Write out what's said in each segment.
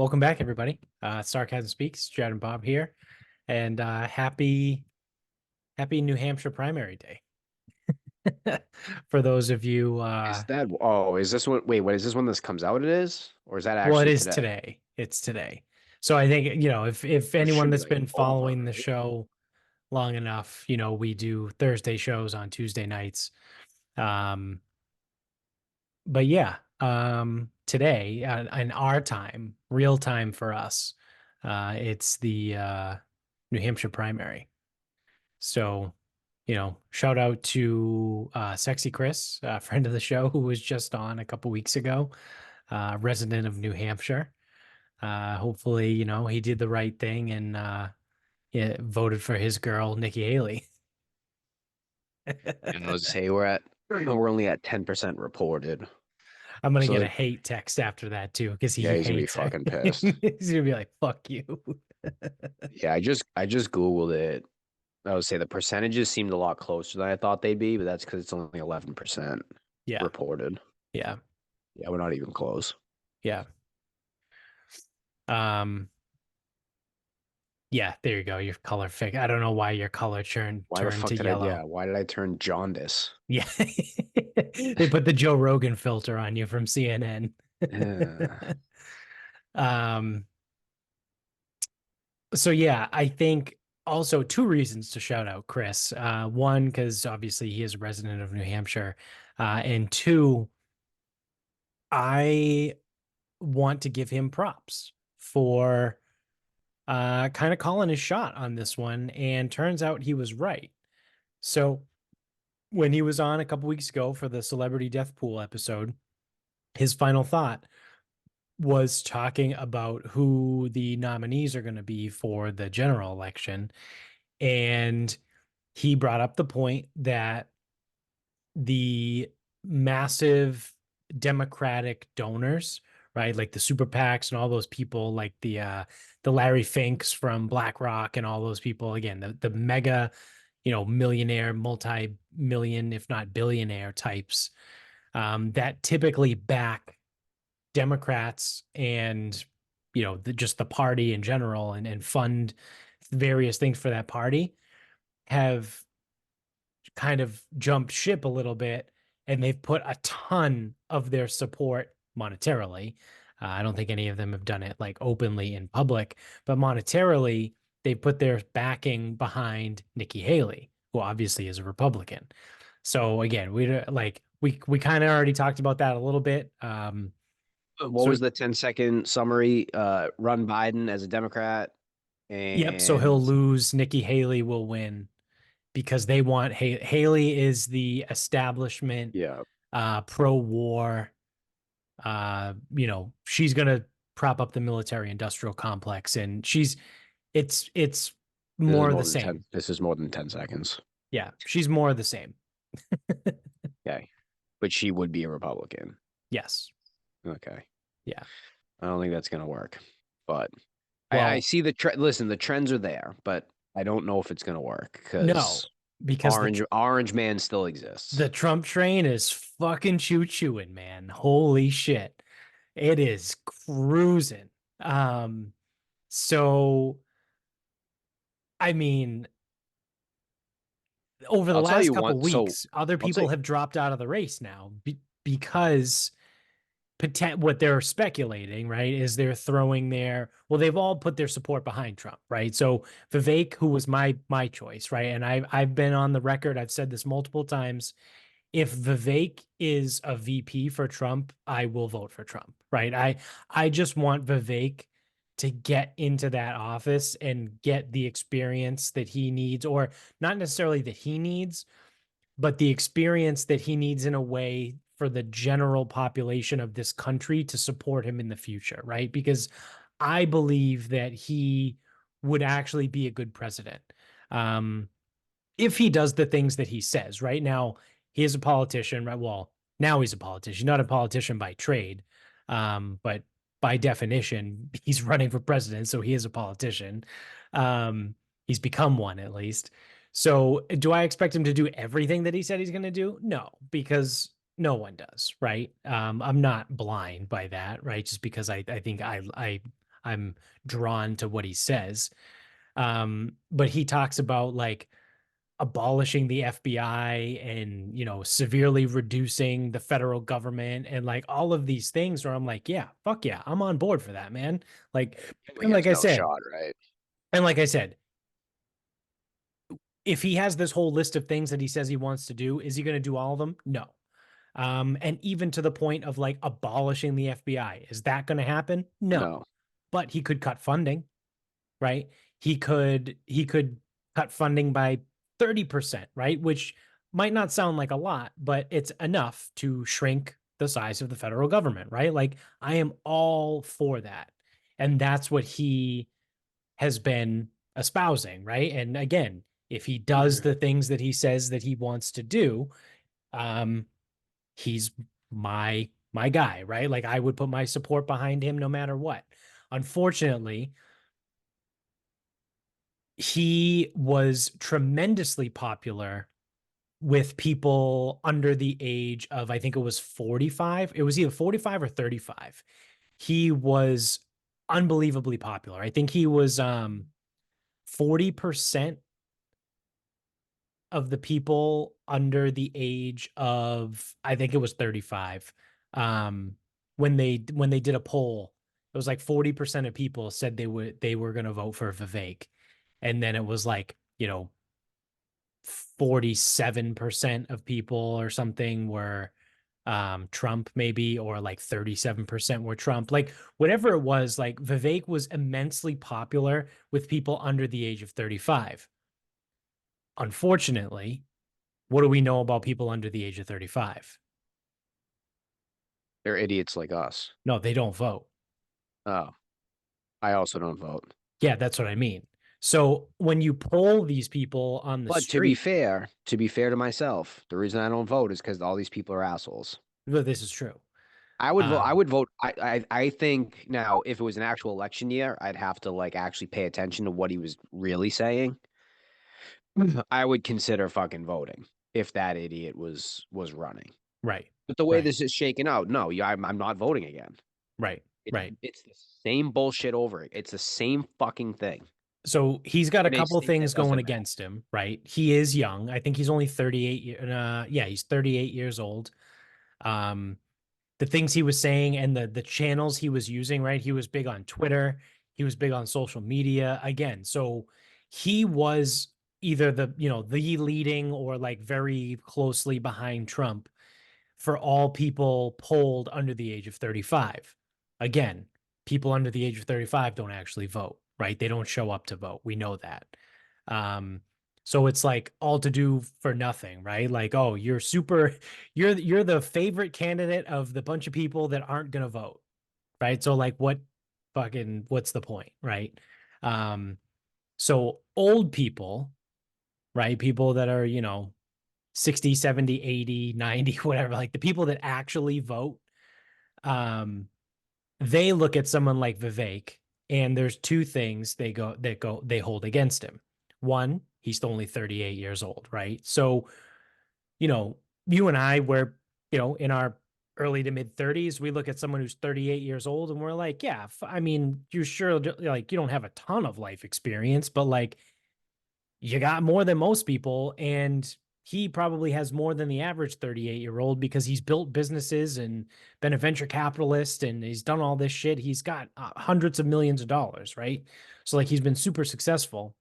Welcome back, everybody. Sarcasm Speaks, Jared and Bob here, and happy New Hampshire primary day for those of you. Is this one? Wait, what is this one this comes out? It is, or is that Well, it actually is today? today. It's today. So I think if It anyone should be that's like been over, following the right? show long enough, we do Thursday shows on Tuesday nights. Um, but yeah, today in our time, real time for us, it's the New Hampshire primary. So, shout out to Sexy Chris, a friend of the show who was just on a couple weeks ago, resident of New Hampshire. Hopefully, he did the right thing and yeah, voted for his girl, Nikki Haley. And I was say we're only at 10% reported. I'm gonna get So a hate text after that too, because yeah, he he's gonna be hates her. fucking pissed. He's gonna be like, "Fuck you." Yeah, I just Googled it. I would say the percentages seemed a lot closer than I thought they'd be, but that's because it's only 11% Yeah, reported. yeah, Yeah, we're not even close. yeah. Um, yeah. There you go. Your color fix. I don't know why your color Why the turned fuck to did I? yellow. Yeah, why did I turn jaundice? Yeah. They put the Joe Rogan filter on you from CNN. Yeah. Um, so yeah, I think also two reasons to shout out Chris. One, because obviously he is a resident of New Hampshire. And two, I want to give him props for kind of calling his shot on this one. And turns out he was right. So when he was on a couple weeks ago for the celebrity death pool episode, his final thought was talking about who the nominees are going to be for the general election. And he brought up the point that the massive Democratic donors, right? Like the super PACs and all those people, like the Larry Finks from BlackRock and all those people, again, the mega, millionaire, multi-million, if not billionaire types, that typically back Democrats and just the party in general and fund various things for that party have kind of jumped ship a little bit, and they've put a ton of their support monetarily. I don't think any of them have done it like openly in public, but monetarily they put their backing behind Nikki Haley, who obviously is a Republican. So again, we kind of already talked about that a little bit. What So was the 10-second summary? Run Biden as a Democrat yep. So he'll and lose. Nikki Haley will win because they want Haley is the establishment, yeah, pro-war. She's gonna prop up the military industrial complex, and it's this is more of the more than same. 10. This is more than 10 seconds. Yeah, she's more of the same. Okay. But she would be a Republican. Yes. Okay. Yeah. I don't think that's gonna work. But I Well, see the trend. Listen, the trends are there, but I don't know if it's gonna work no, because because Orange Man still exists. the Trump train is fucking choo-chooing, man. Holy shit. It is cruising. So I mean, over the I'll tell last you couple one. So weeks, other I'll tell people you. have dropped out of the race now because what they're speculating, right, is they're throwing they've all put their support behind Trump, right? So Vivek, who was my choice, right, and I've been on the record, I've said this multiple times. If Vivek is a VP for Trump, I will vote for Trump, right? I just want Vivek to get into that office and get the experience that he needs, or not necessarily that he needs, but the experience that he needs in a way for the general population of this country to support him in the future, right? Because I believe that he would actually be a good president. Um, if he does the things that he says. Right now, he is a politician, right? Well, now he's a politician, not a politician by trade, but by definition, he's running for president, so he is a politician. He's become one at least. So, do I expect him to do everything that he said he's going to do? No, because no one does, right? I'm not blind by that, right? Just because I think I'm drawn to what he says. But he talks about like abolishing the FBI and, severely reducing the federal government and like all of these things where I'm like, yeah, fuck yeah, I'm on board for that, man. Like, Killing and has like I no said, shot, right? and like I said, if he has this whole list of things that he says he wants to do, is he going to do all of them? No. And even to the point of like abolishing the FBI, is that going to happen? No. No, But he could cut funding, right? He could cut funding by 30%, right? Which might not sound like a lot, but it's enough to shrink the size of the federal government, right? Like I am all for that. And that's what he has been espousing, right? And again, if he does the things that he says that he wants to do, um, he's my guy, right? Like I would put my support behind him no matter what. Unfortunately, he was tremendously popular with people under the age of, I think it was 45. It was either 45 or 35. He was unbelievably popular. I think he was 40% of the people under the age of, I think it was 35. um when they did a poll, it was like 40% of people said they were going to vote for Vivek, and then it was like 47% of people or something were Trump, maybe, or like 37% were Trump. Like whatever it was, like Vivek was immensely popular with people under the age of 35. Unfortunately, what do we know about people under the age of 35? they're idiots like us. No, they don't vote. Oh, I also don't vote. Yeah, that's what I mean. So when you poll these people on the But street, to be fair to myself, the reason I don't vote is because all these people are assholes. well, this is true. I would vote. I Um, would vote. I think now, if it was an actual election year, I'd have to like actually pay attention to what he was really saying. I would consider fucking voting if that idiot was running. right, But the way right, this is shaking out, no, yeah, I'm not voting again. right, It's right. it's the same bullshit over. It's the same fucking thing So he's got a in a couple state that things going doesn't matter. against him, right? He is young. I think he's only 38. Yeah, he's 38 years old. Um, the things he was saying and the channels he was using, right? He was big on Twitter. He was big on social media again. So he was either the leading or like very closely behind Trump for all people polled under the age of 35. Again, people under the age of 35 don't actually vote, right? They don't show up to vote. We know that. Um, so it's like all to do for nothing, right? Like, oh, you're the favorite candidate of the bunch of people that aren't going to vote, right? So like what's the point, right? Um, so old people, right? People that are, 60, 70, 80, 90, whatever, like the people that actually vote, um, they look at someone like Vivek, and there's two things they hold against him. One, he's only 38 years old, right? So, you know, you and I were, in our early to mid 30s, we look at someone who's 38 years old and we're like, yeah, I mean, you're sure like you don't have a ton of life experience, but like you got more than most people, and he probably has more than the average 38-year-old because he's built businesses and been a venture capitalist and he's done all this shit. He's got hundreds of millions of dollars, right? So like he's been super successful.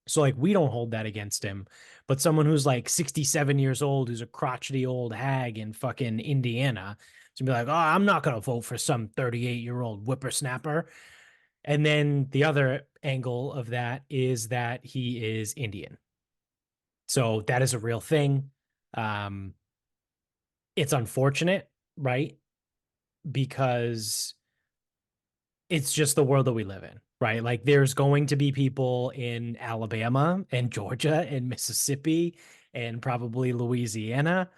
So like we don't hold that against him, but someone who's like 67 years old, who's a crotchety old hag in fucking Indiana, to be like, oh, I'm not gonna vote for some 38-year-old whippersnapper. And then the other angle of that is that he is Indian. So that is a real thing. Um, it's unfortunate, right? Because it's just the world that we live in, right? Like there's going to be people in Alabama and Georgia and Mississippi and probably Louisiana,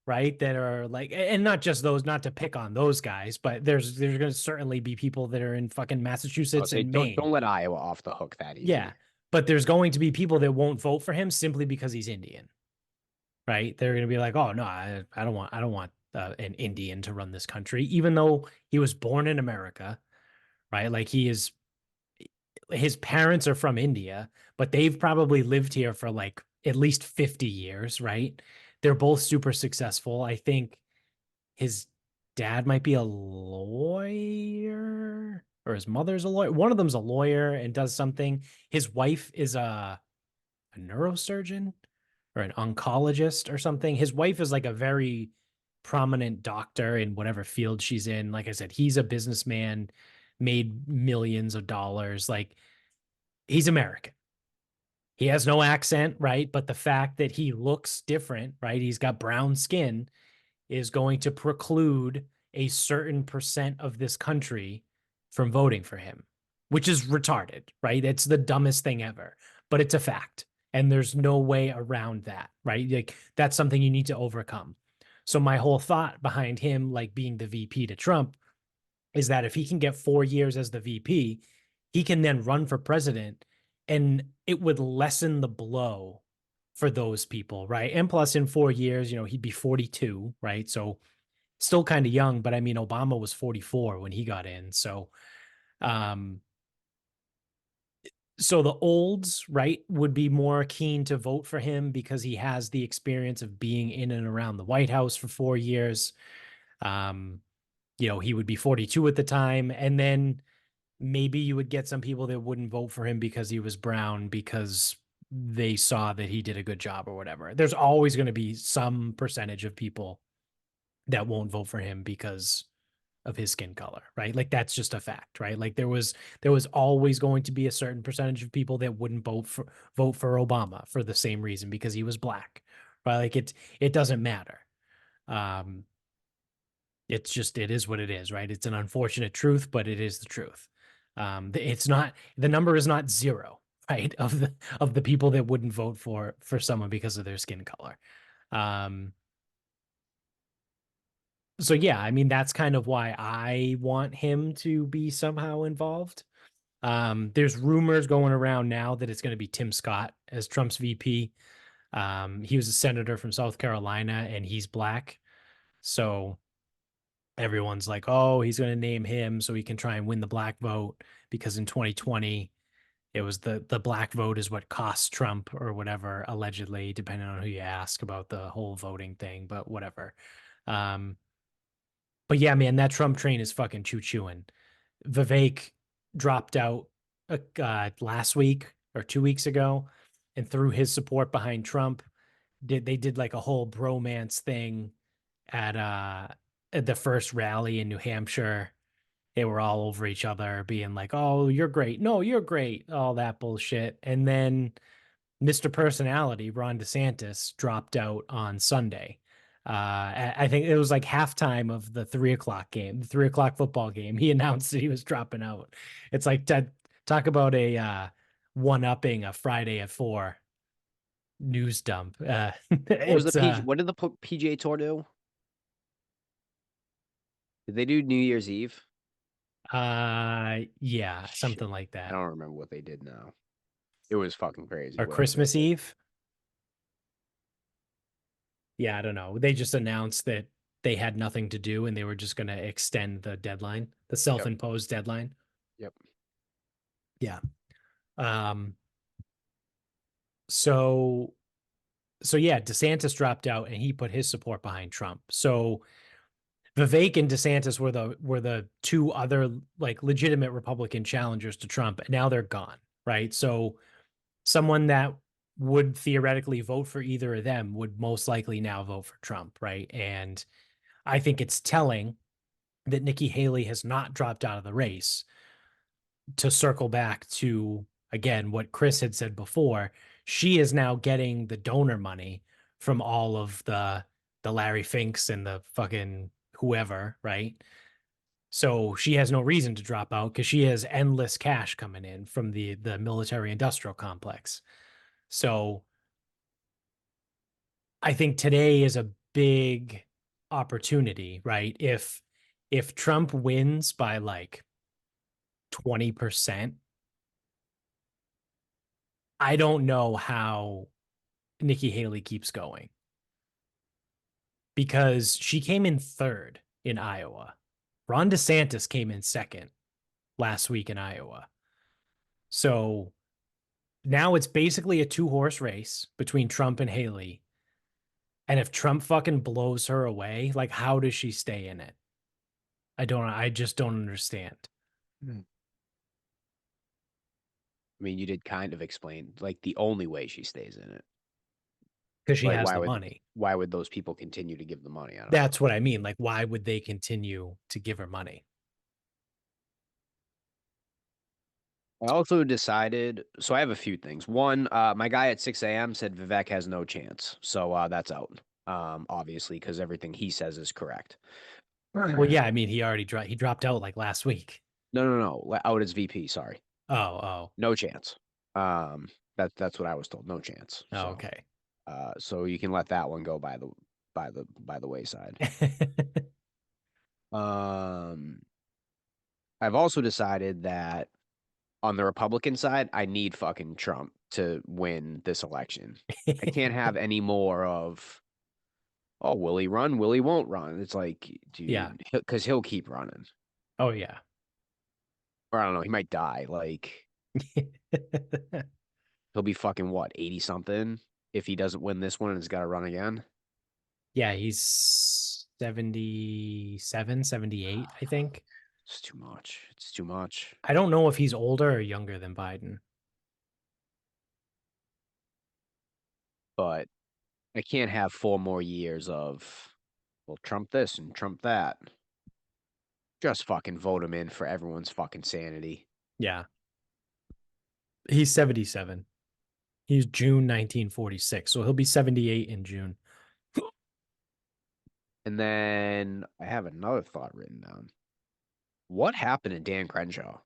right? That are like, and not just those, not to pick on those guys, but there's going to certainly be people that are in fucking I'll Massachusetts say and don't Maine. let Iowa off the hook that Yeah. easy. But there's going to be people that won't vote for him simply because he's Indian, right? They're going to be like, "Oh no, I don't want an Indian to run this country," even though he was born in America, right? Like he is his parents are from India, but they've probably lived here for like at least 50 years, right? They're both super successful. I think his dad might be a lawyer or his mother's a lawyer. One of them's a lawyer and does something. His wife is a neurosurgeon or an oncologist or something. His wife is like a very prominent doctor in whatever field she's in. Like I said, he's a businessman, made millions of dollars. Like he's American. He has no accent, right? But the fact that he looks different, right? He's got brown skin is going to preclude a certain percent of this country from voting for him, which is retarded, right? It's the dumbest thing ever, but it's a fact. And there's no way around that, right? Like that's something you need to overcome. So my whole thought behind him like being the VP to Trump is that if he can get 4 years as the VP, he can then run for president and it would lessen the blow for those people, right? And plus, in 4 years, he'd be 42, right? So still kind of young, but I mean, Obama was 44 when he got in. Um, so the olds, right, would be more keen to vote for him because he has the experience of being in and around the White House for 4 years. Um, he would be 42 at the time. And then maybe you would get some people that wouldn't vote for him because he was brown because they saw that he did a good job or whatever. There's always going to be some percentage of people that won't vote for him because of his skin color, right? Like that's just a fact, right? Like there was always going to be a certain percentage of people that wouldn't vote for Obama for the same reason because he was black, right? Like it doesn't matter. Um, it is what it is, right? It's an unfortunate truth, but it is the truth. It's not the number is not zero, right? Of the people that wouldn't vote for someone because of their skin color. Um, so yeah, I mean that's kind of why I want him to be somehow involved. There's rumors going around now that it's going to be Tim Scott as Trump's VP. He was a senator from South Carolina and he's black. So everyone's like, oh, he's going to name him so he can try and win the black vote because in 2020 it was the black vote is what cost Trump or whatever, allegedly, depending on who you ask about the whole voting thing, but whatever. Um, but yeah, man, that Trump train is fucking choo-chooing. Vivek dropped out last week or 2 weeks ago and threw his support behind Trump. They did like a whole bromance thing at the first rally in New Hampshire. They were all over each other, being like, "Oh, you're great. No, you're great." All that bullshit. And then Mr. Personality, Ron DeSantis, dropped out on Sunday. I think it was like halftime of the 3 o'clock game, the 3 o'clock football game. He announced that he was dropping out. It's like talk about a one upping a Friday at 4 news dump. What was the It's PG? What did the PGA Tour do? Did they do New Year's Eve? yeah, Shit, something like I that. don't remember what they did now. It was fucking crazy, Or whatever they Christmas did. Eve. Yeah, I don't know. They just announced that they had nothing to do and they were just going to extend the deadline, the Yep, self-imposed deadline. yep. Yeah. Um, so so yeah, DeSantis dropped out and he put his support behind Trump. So Vivek and DeSantis were the two other like legitimate Republican challengers to Trump. And now they're gone, right? So someone that would theoretically vote for either of them would most likely now vote for Trump, right? And I think it's telling that Nikki Haley has not dropped out of the race. To circle back to again what Chris had said before, she is now getting the donor money from all of the Larry Finks and the fucking whoever, right? So she has no reason to drop out because she has endless cash coming in from the military industrial complex. So I think today is a big opportunity, right? If Trump wins by like 20%, I don't know how Nikki Haley keeps going because she came in third in Iowa. Ron DeSantis came in second last week in Iowa. So now it's basically a two-horse race between Trump and Haley. And if Trump fucking blows her away, like how does she stay in it? I just don't understand. I mean, you did kind of explain like the only way she stays in it. Because she Like, has the money. why would those people continue to give the money? I don't know. That's what I mean. Like, why would they continue to give her money? I also decided, so I have a few things. One, my guy at 6 a.m. said Vivek has no chance. So that's out. Obviously, because everything he says is correct. Well, No, yeah, I mean, he dropped out like last week. no, no. Out as VP, sorry. Oh, oh, No chance. Um, that's what I was told. No chance. oh, So okay. so you can let that one go by the wayside. Um, I've also decided that on the Republican side, I need fucking Trump to win this election. I can't have any more of, oh, will he run? Will he won't run? It's like, Yeah. dude, because he'll keep running. Oh, yeah. Or I don't know, he might die. Like, he'll be fucking what, 80 something if he doesn't win this one and has got to run again? Yeah, he's 77, 78, I think. It's too much. It's too much. I don't know if he's older or younger than Biden. But I can't have 4 more years of, well, Trump this and Trump that. Just fucking vote him in for everyone's fucking sanity. Yeah. He's 77. He's June 1946. So he'll be 78 in June. And then I have another thought written down. What happened to Dan Crenshaw?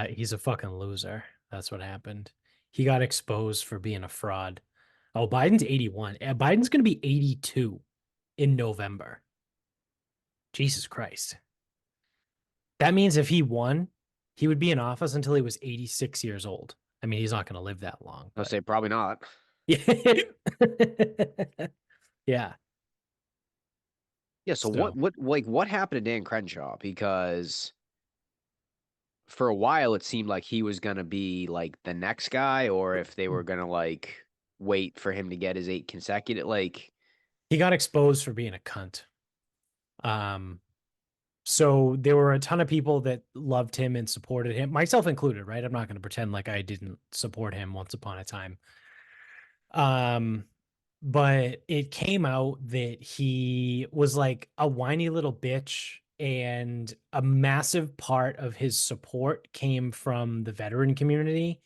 He's a fucking loser. That's what happened. He got exposed for being a fraud. Oh, Biden's 81. Biden's going to be 82 in November. Jesus Christ. That means if he won, he would be in office until he was 86 years old. I mean, he's not going to live that long, I'll but say probably not. yeah. Yeah. Yeah, so So what happened to Dan Crenshaw? Because for a while it seemed like he was gonna be like the next guy, or if they were gonna like wait for him to get his 8 consecutive, like he got exposed for being a cunt. Um, so there were a ton of people that loved him and supported him, myself included, right? I'm not going to pretend like I didn't support him once upon a time. Um, but it came out that he was like a whiny little bitch, and a massive part of his support came from the veteran community.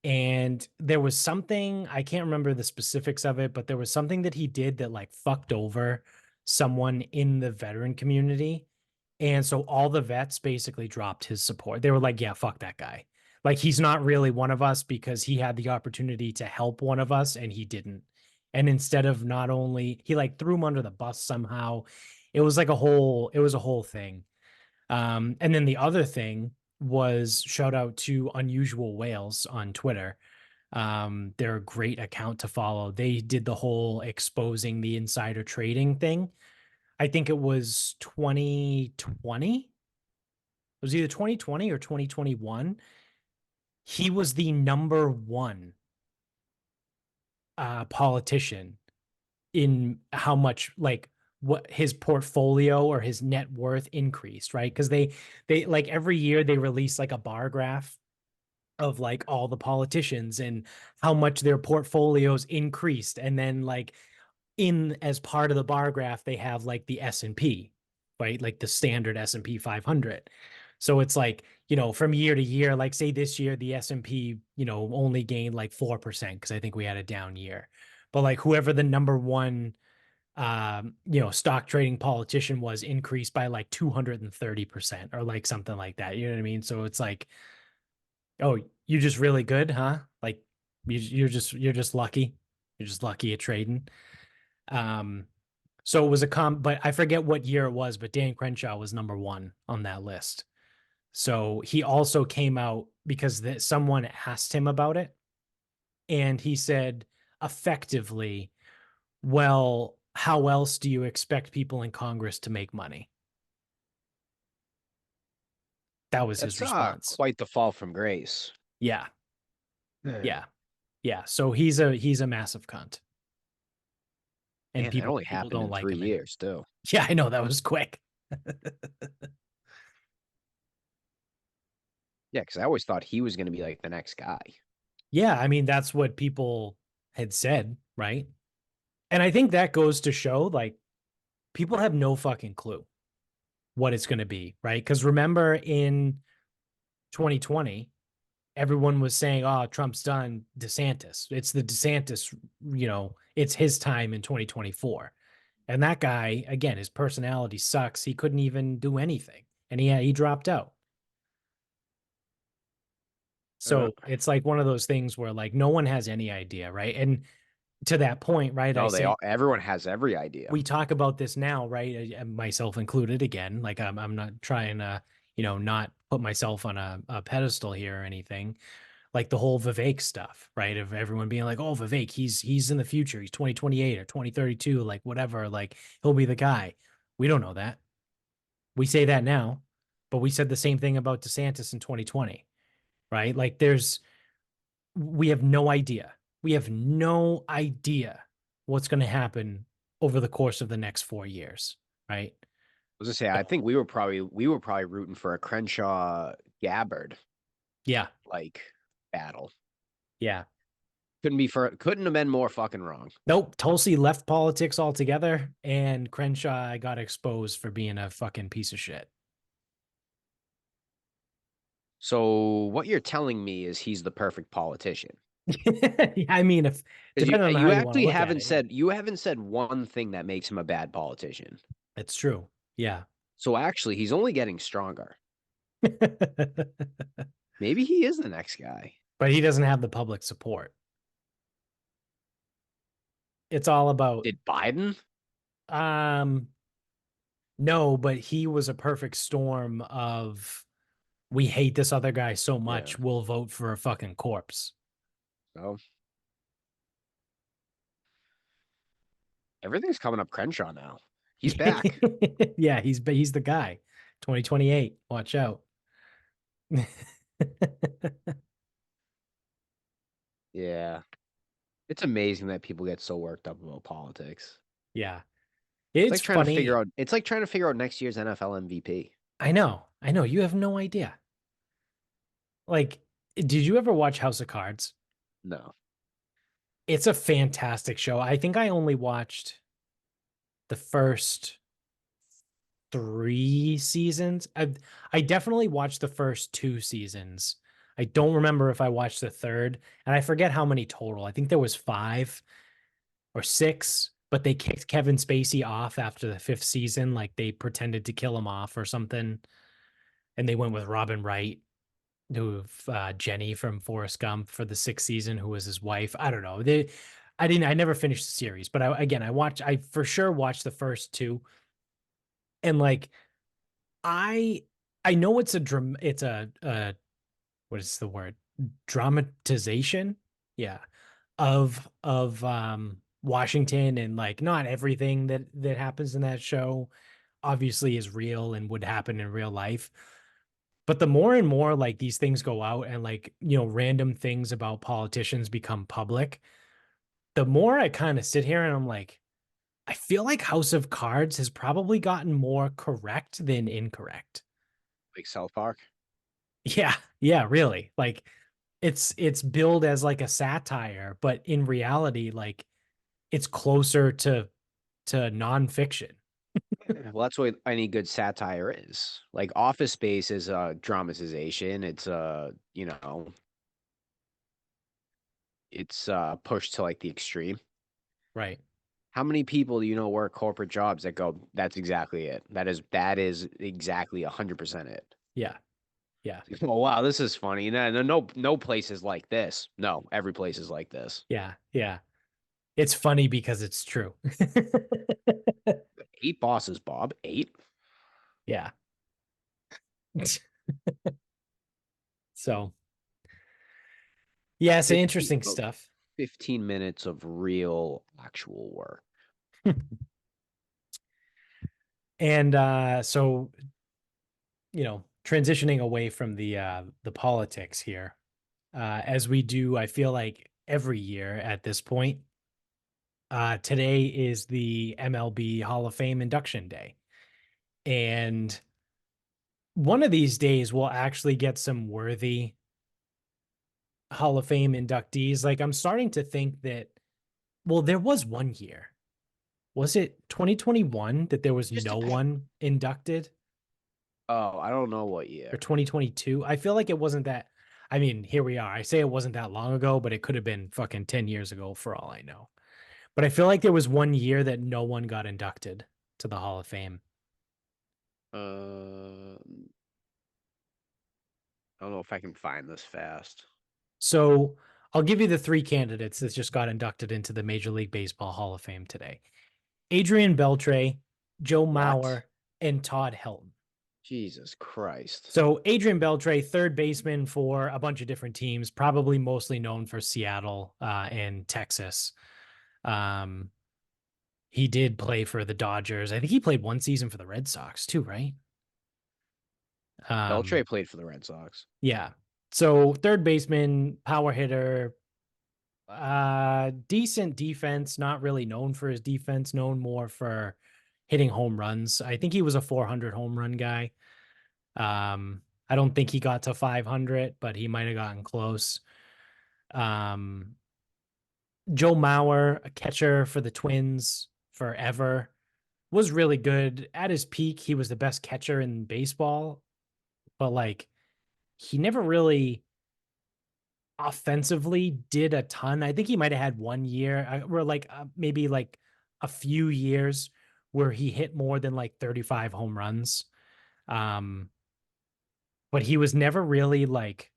And there was something, I can't remember the specifics of it, but there was something that he did that like fucked over someone in the veteran community. And so all the vets basically dropped his support. They were like, yeah, fuck that guy. Like he's not really one of us because he had the opportunity to help one of us and he didn't. And instead of not only he like threw him under the bus somehow, it was a whole thing. And then the other thing was shout out to Unusual Whales on Twitter. They're a great account to follow. They did the whole exposing the insider trading thing. I think it was 2020. It was either 2020 or 2021. He was the number one politician in how much like what his portfolio or his net worth increased, right? Because they like every year they release like a bar graph of like all the politicians and how much their portfolios increased, and then like in as part of the bar graph they have like the S&P, right? Like the standard S&P 500. So it's like, from year to year, like say this year the S&P, only gained like 4% because I think we had a down year. But like whoever the number one stock trading politician was increased by like 230% or like something like that. You know what I mean? So it's like, oh, you're just really good, huh? Like you're just lucky. You're just lucky at trading. Um, so it was but I forget what year it was, but Dan Crenshaw was number one on that list. So he also came out because someone asked him about it, and he said effectively, well, how else do you expect people in Congress to make money? That was his That's response. quite the fall from grace. Yeah. Man, Yeah. Yeah. So he's a massive cunt. And that only people happened don't in like three him in it. years, too. Yeah, I know that was quick. Yeah, because I always thought he was going to be like the next guy. Yeah, I mean that's what people had said, right? And I think that goes to show like people have no fucking clue what it's going to be, right? Cuz remember in 2020 everyone was saying, "Oh, Trump's done DeSantis. It's the DeSantis, it's his time in 2024." And that guy, again, his personality sucks. He couldn't even do anything. And he dropped out. Uh, So it's like one of those things where like no one has any idea, right? And to that point, right, I no, say everyone has every idea. we talk about this now, right? Myself included again. Like I'm not trying to, not put myself on a pedestal here or anything. Like the whole Vivek stuff, right? Of everyone being like, "Oh, Vivek, he's in the future. He's 2028 or 2032, like whatever, like he'll be the guy." We don't know that. We say that now, but we said the same thing about DeSantis in 2020, right? Like we have no idea. We have no idea what's going to happen over the course of the next 4 years, right? I was gonna say, I So, think we were probably rooting for a Crenshaw Gabbard yeah, like battle. yeah. Couldn't have been more fucking wrong. Nope. Tulsi left politics altogether, and Crenshaw got exposed for being a fucking piece of shit. So what you're telling me is he's the perfect politician. I mean, if Because you depending on how you you want to actually look at haven't it, yeah, said one thing that makes him a bad politician. it's true. Yeah. So actually, he's only getting stronger. Maybe he is the next guy. But he doesn't have the public support. It's all about Did Biden? um no, but he was a perfect storm of we hate this other guy so Yeah. much, we'll vote for a fucking corpse. So everything's coming up Crenshaw now. He's back. Yeah, he's the guy. 2028. Watch out. Yeah. It's amazing that people get so worked up about politics. Yeah. It's It's like trying to figure funny. out it's like trying to figure out next year's NFL MVP. I know. I know. You have no idea. Like, did you ever watch House of Cards? No. It's a fantastic show. I think I only watched the first 3 seasons. I definitely watched the first 2 seasons. I don't remember if I watched the third, and I forget how many total. I think there was 5 or 6, but they kicked Kevin Spacey off after the 5th season. Like they pretended to kill him off or something, and they went with Robin Wright, who Jenny from Forrest Gump for the 6th season, who was his wife. I don't know. I never finished the series, but I for sure watched the first two, and like I I know it's a what is the word? Dramatization, yeah, of Washington, and like not everything that happens in that show obviously is real and would happen in real life. But the more and more like these things go out and like, random things about politicians become public, the more I kind of sit here and I'm like, I feel like House of Cards has probably gotten more correct than incorrect. Like South Park. Yeah, yeah, really. Like it's billed as like a satire, but in reality, like it's closer to nonfiction. Well, that's what any good satire is. Like Office Space is a dramatization. It's pushed to like the extreme. Right. How many people do you know work corporate jobs that go, that's exactly it. That is exactly 100% it. Yeah. Yeah. Oh wow, this is funny. No place is like this. No, every place is like this. Yeah. Yeah. It's funny because it's true. 8 bosses, Bob. 8. Yeah. So, yeah, it's 15, interesting about stuff. 15 minutes of real actual work. And so, transitioning away from the politics here, as we do, I feel like every year at this point. Today is the MLB Hall of Fame induction day, and one of these days we'll actually get some worthy Hall of Fame inductees. Like I'm starting to think that. Well, there was one year. Was it 2021 that there was Just no depends. one inducted? Oh, I don't know what Or year. 2022? I feel like it wasn't that. I mean, here we are. I say it wasn't that long ago, but it could have been fucking 10 years ago for all I know. But I feel like there was one year that no one got inducted to the Hall of Fame. I don't know if I can find this fast. So I'll give you the three candidates that just got inducted into the Major League Baseball Hall of Fame today: Adrian Beltre, Joe What? Mauer, and Todd Helton. Jesus Christ. So Adrian Beltre, third baseman for a bunch of different teams, probably mostly known for Seattle and Texas. Um, he did play for the Dodgers. I think he played one season for the Red Sox too, right? Beltre Um, played for the Red Sox. yeah. So third baseman, power hitter, decent defense, not really known for his defense, known more for hitting home runs. I think he was a 400 home run guy. I don't think he got to 500, but he might have gotten close. Um, Joe Mauer, a catcher for the Twins forever, was really good. At his peak, he was the best catcher in baseball, but like he never really offensively did a ton. I think he might have had one year or like maybe like a few years where he hit more than like 35 home runs. Um, but he was never really like,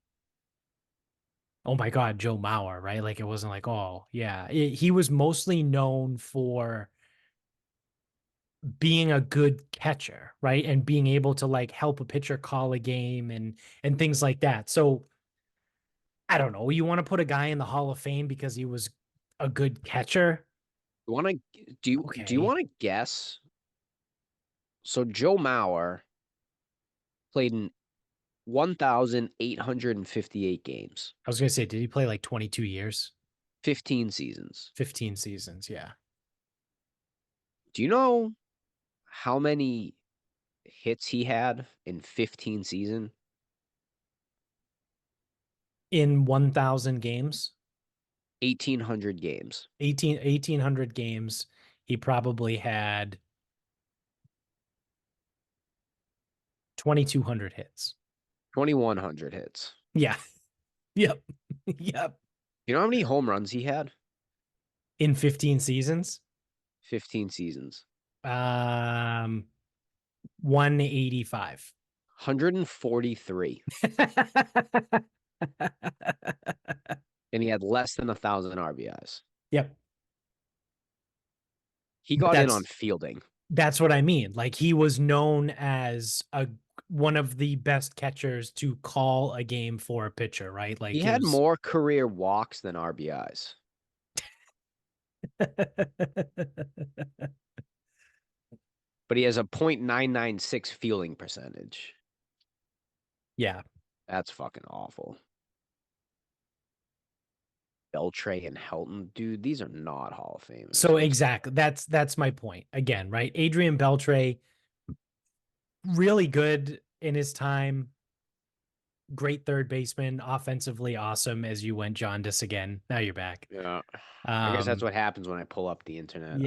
oh my God, Joe Mauer, right? Like it wasn't like, oh yeah. He was mostly known for being a good catcher, right? And being able to like help a pitcher call a game and things like that. So I don't know. You want to put a guy in the Hall of Fame because he was a good catcher? You want to do you Okay. want to guess? So Joe Mauer played in 1,858 games, I was gonna say, did he play like 22 years? 15 seasons. 15 seasons, yeah. Do you know how many hits he had in 15 season? In 1,000 games, 1,800 games. 1,800 games, he probably had 2,200 hits. 2,100 hits. Yeah. Yep. Yep. You know how many home runs he had? In 15 seasons, 15 seasons. um, 185. 143. And he had less than 1,000 RBIs. Yep. He But got in on fielding. that's what I mean. Like he was known as a one of the best catchers to call a game for a pitcher, right? He Like it had was more career walks than RBIs, but he has a .996 fielding percentage. yeah. That's fucking awful. Beltre and Helton, dude, these are not Hall of Famers. So exactly. That's my point. Again, right? Adrian Beltre, really good in his time. Great third baseman, offensively awesome as you went jaundice again. Now you're back. Yeah. I guess that's Um, what happens when I pull up the internet. I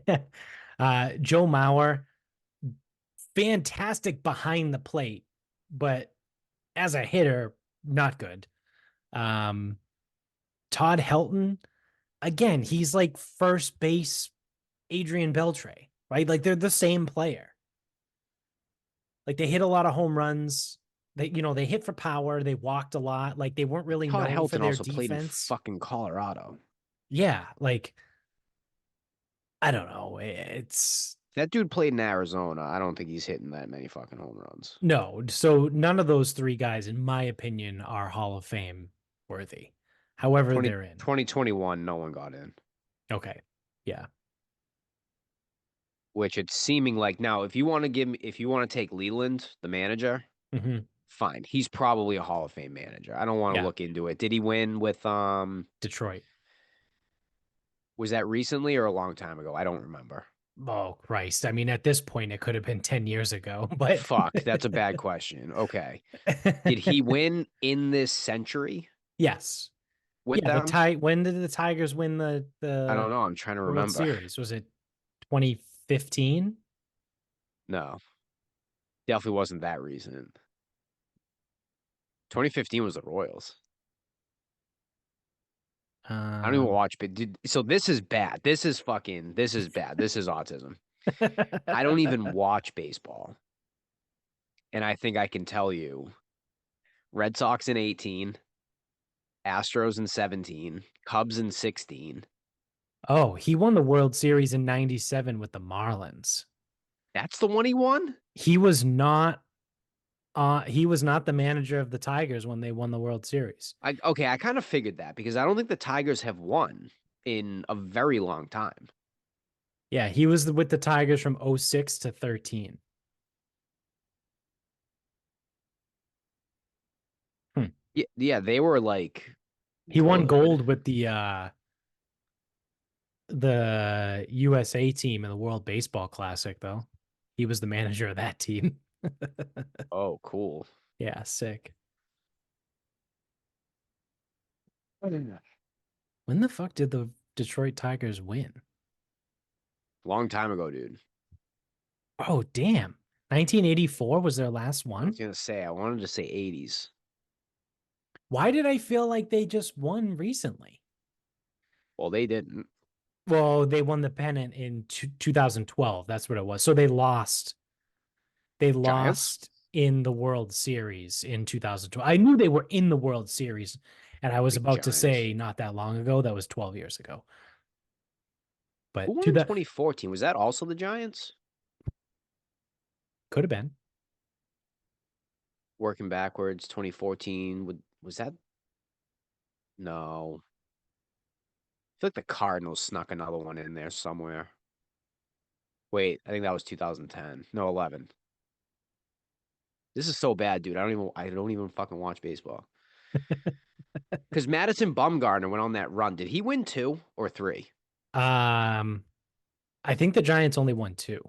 yeah. don't know. Joe Mauer, fantastic behind the plate, but as a hitter, not good. Um, Todd Helton, again, he's like first base Adrian Beltre, right? Like they're the same player. Like they hit a lot of home runs. They hit for power. They walked a lot. Like they weren't really Todd known for Helton their also played in defense. fucking Colorado. Yeah, like I don't know. It's That dude played in Arizona. I don't think he's hitting that many fucking home runs. no. So none of those three guys, in my opinion, are Hall of Fame worthy. However, 20, they're in. 2021, no one got in. Okay. Yeah. Which it's seeming like now, if you want to take Leland, the manager, Hmm. Fine. He's probably a Hall of Fame manager. I don't want to Yeah, look into it. Did he win with Detroit. was that recently or a long time ago? I don't remember. Oh Christ! I mean, at this point, it could have been 10 years ago, but Fuck, that's a bad question. Okay. Did he win in this century yes, with yeah. them? When did the Tigers win the I don't the know. I'm trying to World remember. Series? Was it 2015? No, definitely wasn't that recent. 2015 was the Royals. I don't even Um, watch, but so this is bad. This is bad. This is autism. I don't even watch baseball. And I think I can tell you Red Sox in 18, Astros in 17, Cubs in 16. oh, he won the World Series in '97 with the Marlins. That's the one he won? He was not. He was not the manager of the Tigers when they won the World Series. Okay, I kind of figured that because I don't think the Tigers have won in a very long time. Yeah, he was with the Tigers from '06 to 13. Hmm. Yeah, yeah, they were like He won good. gold with the USA team in the World Baseball Classic, though. He was the manager of that team. Oh, cool. Yeah, sick. When the fuck did the Detroit Tigers win? Long time ago, dude. Oh, damn. 1984 was their last I was one. gonna say I wanted to say 80s. Why did I feel like they just won recently? Well, they didn't. Well, they won the pennant in 2012. That's what it was. So they lost. They Giants? lost in the World Series in 2012. I knew they were in the World Series, and I I was think about to Giants. say not that long ago. That was 12 years ago. Who But won to in that 2014? Was that also the Giants? could have been. Working backwards, 2014. Was that? No. I feel like the Cardinals snuck another one in there somewhere. Wait, I think that was 2010. No, 11. This is so bad, dude. I don't even fucking watch baseball. Because Madison Bumgarner went on that run. Did he win two or three? Um, I think the Giants only won two.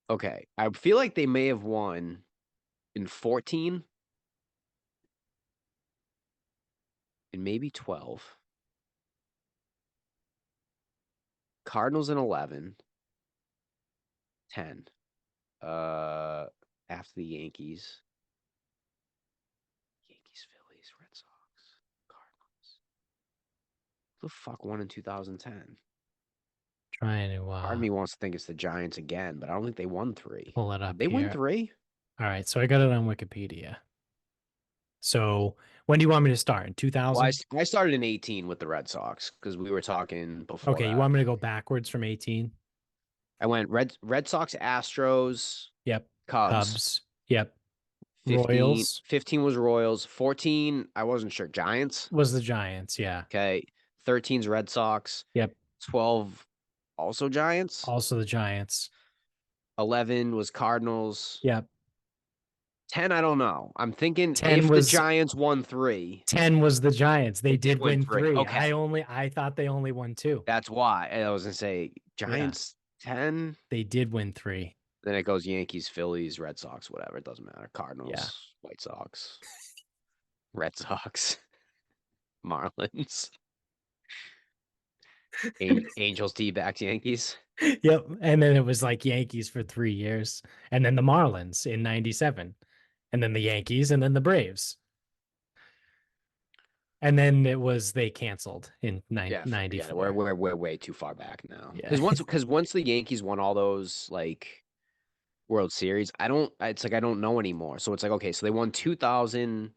Okay. I feel like they may have won in 14 and maybe 12. Cardinals in 11, 10. Uh, After the Yankees. Yankees, Phillies, Red Sox, Cardinals. Who the fuck won in 2010? Trying to Part of me wants to think it's the Giants again, but I don't think they won three. pull it Did up they win here. three? All right, so I got it on Wikipedia. So when do you want me to start? In Well, 2000? I started in 18 with the Red Sox because we were talking before Okay, you that. want me to go backwards from 18? I went Red Sox, Astros, Yep. Cubs. Cubs. Yep. 15, Royals 15 was Royals. 14, I wasn't sure. Giants. was the Giants. Yeah. Okay. 13's Red Sox. Yep. 12, also Giants. Also the Giants. 11 was Cardinals. Yep. 10, I don't know. I'm thinking 10 if the was Giants won three, 10 was the Giants. They they did did win win three. three. Okay. I thought they only won two. That's why. I was going to say Yeah. Giants 10, They did win three. then it goes Yankees, Phillies, Red Sox, whatever. It doesn't matter. Yeah. Cardinals, White Sox, Red Sox, Marlins, Angels, D-backs, Yankees. Yep. And then it was like Yankees for 3 years. And then the Marlins in 97. And then the Yankees and then the Braves. And then it was they canceled in Yeah, forget it. 94. We're way too far back now. Yeah. Because once the Yankees won all those like World Series, I don't. It's like I don't know anymore. So it's like okay, so they won 2000,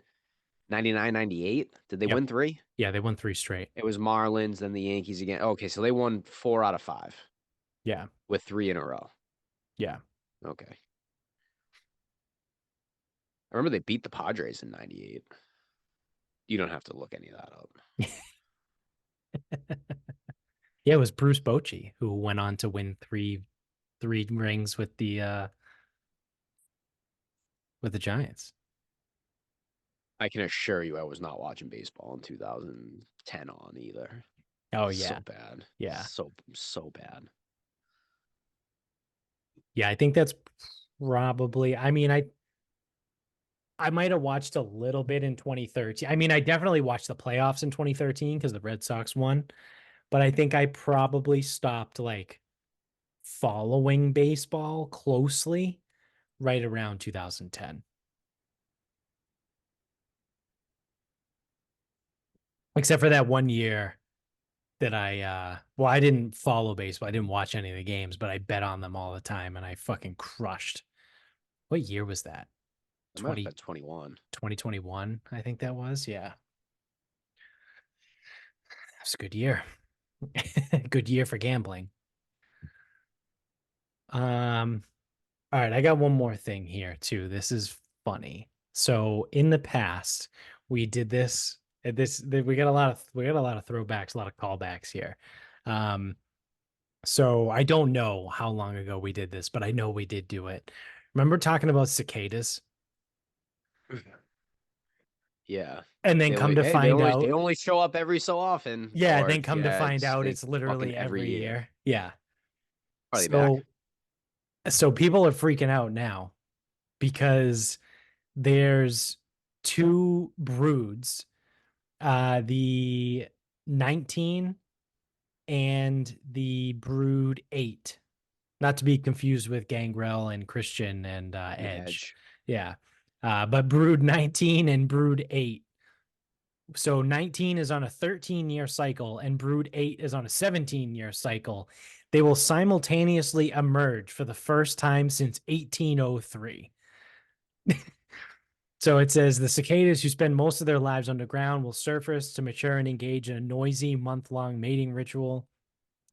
99, 98. Did they Yep. win three? Yeah, they won three straight. It was Marlins, then the Yankees again. Okay, so they won 4 out of 5 Yeah. with three in a row. Yeah. Okay, I remember they beat the Padres in '98. You don't have to look any of that up. Yeah, it was Bruce Bochy who went on to win three rings with the Giants. I can assure you I was not watching baseball in 2010 on either. Oh So yeah. bad. Yeah. So bad. Yeah, I think that's probably, I mean, I might have watched a little bit in 2013. I mean, I definitely watched the playoffs in 2013 because the Red Sox won, but I think I probably stopped like following baseball closely right around 2010. Except for that one year that well, I didn't follow baseball. I didn't watch any of the games, but I bet on them all the time and I fucking crushed. What year was that? It might have 20 been 21. 2021, I think that was. Yeah. It's a good year. Good year for gambling. All right, I got one more thing here too. This is funny. So in the past, we did this. We got a lot of throwbacks, a lot of callbacks here. Um, so I don't know how long ago we did this, but I know we did do it. Remember talking about cicadas, Yeah. and then come to find They out, only show up every so often. yeah, Or then come to yeah, find out it's it's fucking literally every every year. year. Yeah. Are they back? So people are freaking out now because there's two broods, the 19 and the brood 8, not to be confused with Gangrel and Christian and And Edge. Edge. Yeah. But brood 19 and brood 8. So 19 is on a 13-year cycle and brood 8 is on a 17-year cycle. They will simultaneously emerge for the first time since 1803. So it says the cicadas who spend most of their lives underground will surface to mature and engage in a noisy month-long mating ritual.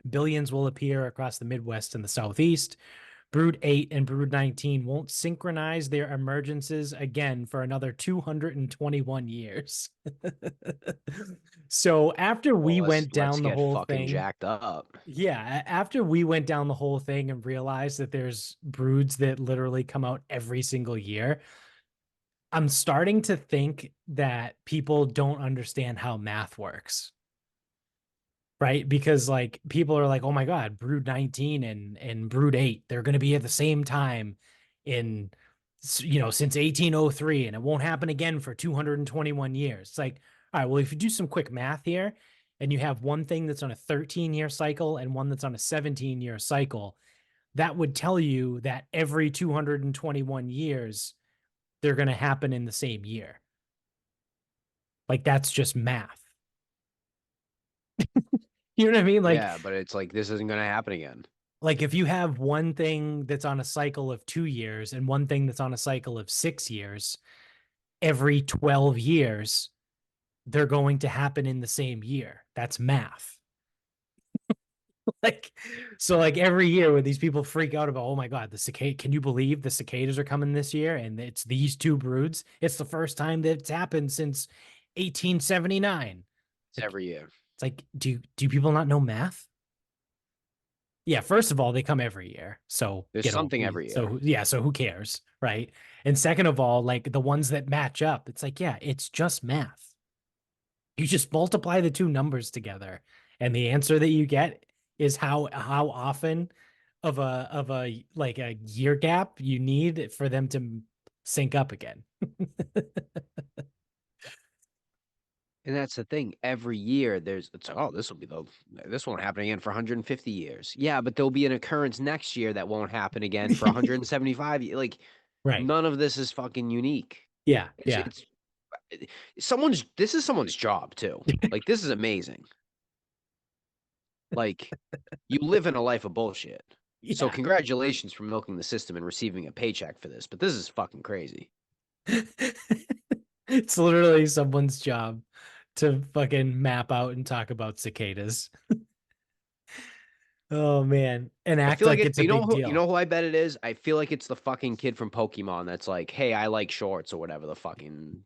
Billions will appear across the Midwest and the Southeast. Brood 8 and Brood 19 won't synchronize their emergences again for another 221 years. So after Well, we went let's down the get whole fucking thing, jacked up. yeah, after we went down the whole thing and realized that there's broods that literally come out every single year, I'm starting to think that people don't understand how math works, right? Because like people are like, "Oh my God, Brood 19 and Brood 8, they're going to be at the same time in since 1803 and it won't happen again for 221 years." It's like, all right, well, if you do some quick math here and you have one thing that's on a 13-year cycle and one that's on a 17-year cycle, that would tell you that every 221 years they're going to happen in the same year. Like that's just math. You know what I mean? Yeah, but it's like this isn't gonna happen again. Like if you have one thing that's on a cycle of 2 years and one thing that's on a cycle of 6 years, every 12 years, they're going to happen in the same year. That's math. Like, so like every year where these people freak out about, oh my God, the cicada, can you believe the cicadas are coming this year? And it's these two broods. It's the first time that it's happened since 1879. It's Like, every year. it's like, do people not know math? Yeah, first of all, they come every year. So There's get over something every year. so yeah, so who cares, right? And second of all, like the ones that match up, it's like, yeah, it's just math. You just multiply the two numbers together, and the answer that you get is how often of a like a year gap you need for them to sync up again. And that's the thing. Every year it's like, oh, this won't happen again for 150 years. Yeah, but there'll be an occurrence next year that won't happen again for 175 years. Like Right. none of this is fucking unique. Yeah, It's yeah. it's this is someone's job too. Like this is amazing. Like you live in a life of bullshit. So Yeah. congratulations for milking the system and receiving a paycheck for this, but this is fucking crazy. It's literally someone's job to fucking map out and talk about cicadas. Oh man, and I act feel like like it it's a big you deal. know who I bet it is? I feel like it's the fucking kid from Pokemon that's like, "Hey, I like shorts," or whatever the fucking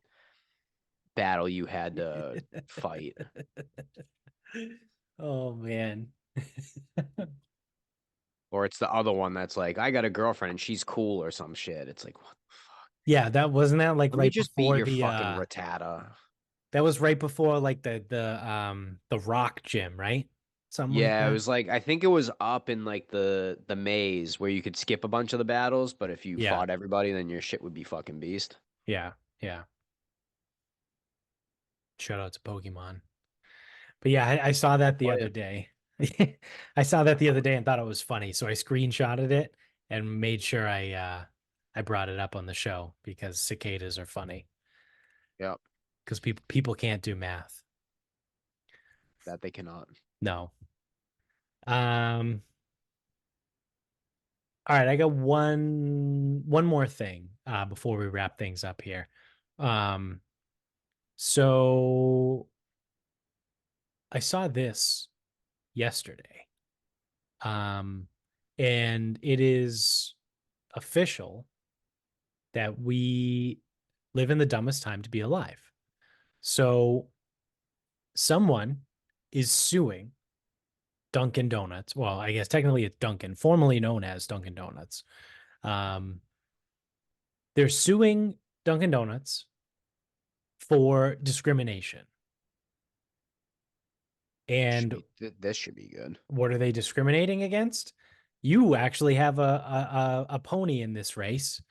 battle you had to fight. Oh man. Or it's the other one that's like, "I got a girlfriend and she's cool," or some shit. It's like, what? Yeah, that wasn't that like Let me right just beat before your the fucking Rattata. that was right before like the rock gym, right? Something like Yeah, it that. was like I think it was up in like the maze where you could skip a bunch of the battles, but if you Yeah. fought everybody, then your shit would be fucking beast. Yeah. Yeah. Shout out to Pokemon. But yeah, I saw that the Play other it. day. I saw that the other day and thought it was funny. So I screenshotted it and made sure I brought it up on the show because cicadas are funny. Yep, Because people can't do math. that they cannot. No. Um, all right, I got one more thing before we wrap things up here. Um, so I saw this yesterday. Um, and it is official that we live in the dumbest time to be alive. So someone is suing Dunkin' Donuts. Well, I guess technically it's Dunkin', formerly known as Dunkin' Donuts. Um, they're suing Dunkin' Donuts for discrimination. Should And be this should be good. what are they discriminating against? You actually have a pony in this race.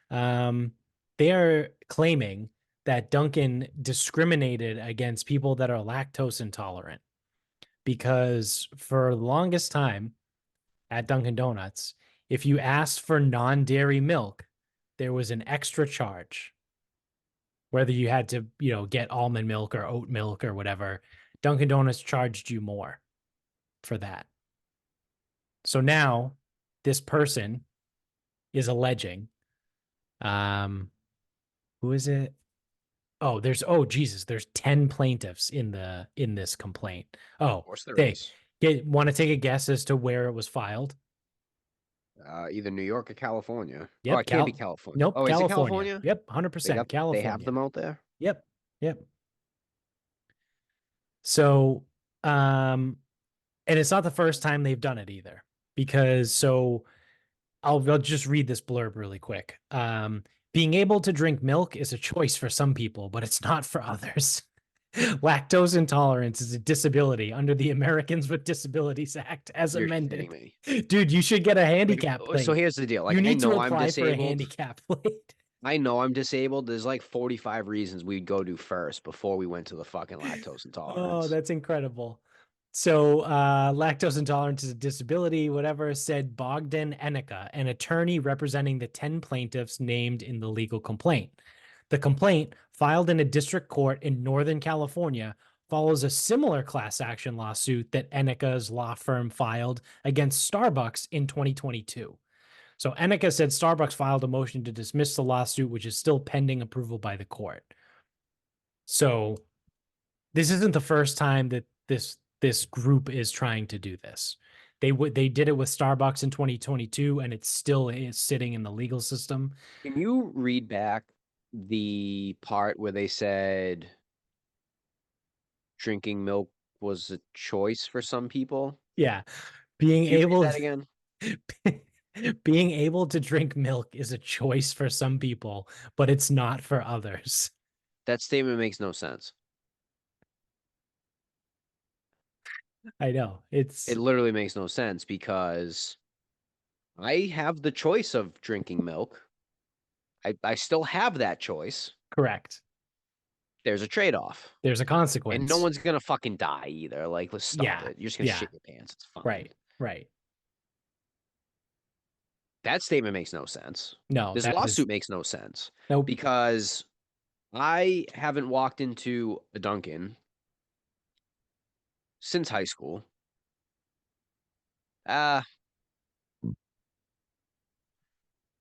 Um, they are claiming that Dunkin' discriminated against people that are lactose intolerant because for the longest time at Dunkin' Donuts, if you asked for non-dairy milk, there was an extra charge. Whether you had to, get almond milk or oat milk or whatever, Dunkin' Donuts charged you more for that. So now this person is alleging, um, who is it? Oh Jesus, there's 10 plaintiffs in this complaint. Of Oh, course there they is. want to take a guess as to where it was filed? Either New York or California. Oh, Yep, it can't be California. nope, Oh, is it California. California? Yep, They 100% got they have California. them out there. Yep. Yep. So, and it's not the first time they've done it either because I'll just read this blurb really quick. Being able to drink milk is a choice for some people, but it's not for others. Lactose intolerance is a disability under the Americans with Disabilities Act as You're shitting amended. me. Dude, you should get a Like, handicap so plate. here's the deal. You Like, I need to know I'm apply for a disabled. handicap plate. I know I'm disabled. There's like 45 reasons we'd go to first before we went to the fucking lactose Oh, intolerance. that's incredible. So, lactose intolerance is a disability, whatever, said Bogdan Enica, an attorney representing the 10 plaintiffs named in the legal complaint. The complaint, filed in a district court in Northern California, follows a similar class action lawsuit that Enica's law firm filed against Starbucks in 2022. So, Enica said Starbucks filed a motion to dismiss the lawsuit, which is still pending approval by the court. So, this isn't the first time that this group is trying to do this. They did it with Starbucks in 2022, and it still is sitting in the legal system. Can you read back the part where they said drinking milk was a choice for some people? Yeah, being Can you read able that again? being able to drink milk is a choice for some people, but it's not for others. That statement makes no sense. I know It it's literally makes no sense because I have the choice of drinking milk. I still have that choice. correct. There's a trade-off. There's a And no consequence. one's gonna fucking die either. Like, let's stop Yeah, it. You're just gonna yeah, shit your pants. It's fine. right, right. That statement makes no sense. No, This that is lawsuit makes no sense nope. because I haven't walked into a Dunkin' since high school. Uh,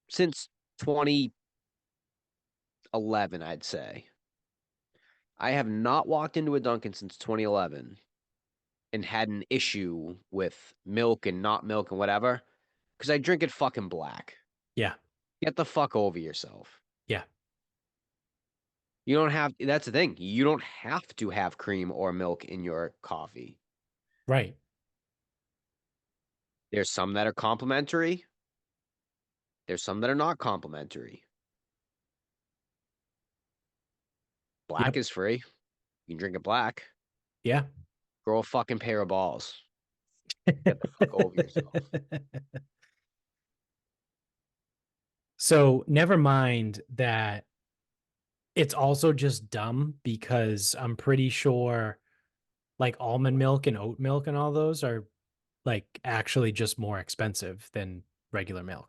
since 2011, I'd say. I have not walked into a Dunkin' since 2011 and had an issue with milk and not milk and whatever because I drink it fucking black. Yeah, Get the fuck over yourself. yeah, You don't have, that's the thing. You don't have to have cream or milk in your coffee. right. There's some that are complimentary. There's some that are not complimentary. Black Yep. is free. You can drink it black. Yeah. Grow a fucking pair of balls. Get the fuck over yourself. So never mind that it's also just dumb because I'm pretty sure like almond milk and oat milk and all those are like actually just more expensive than regular milk.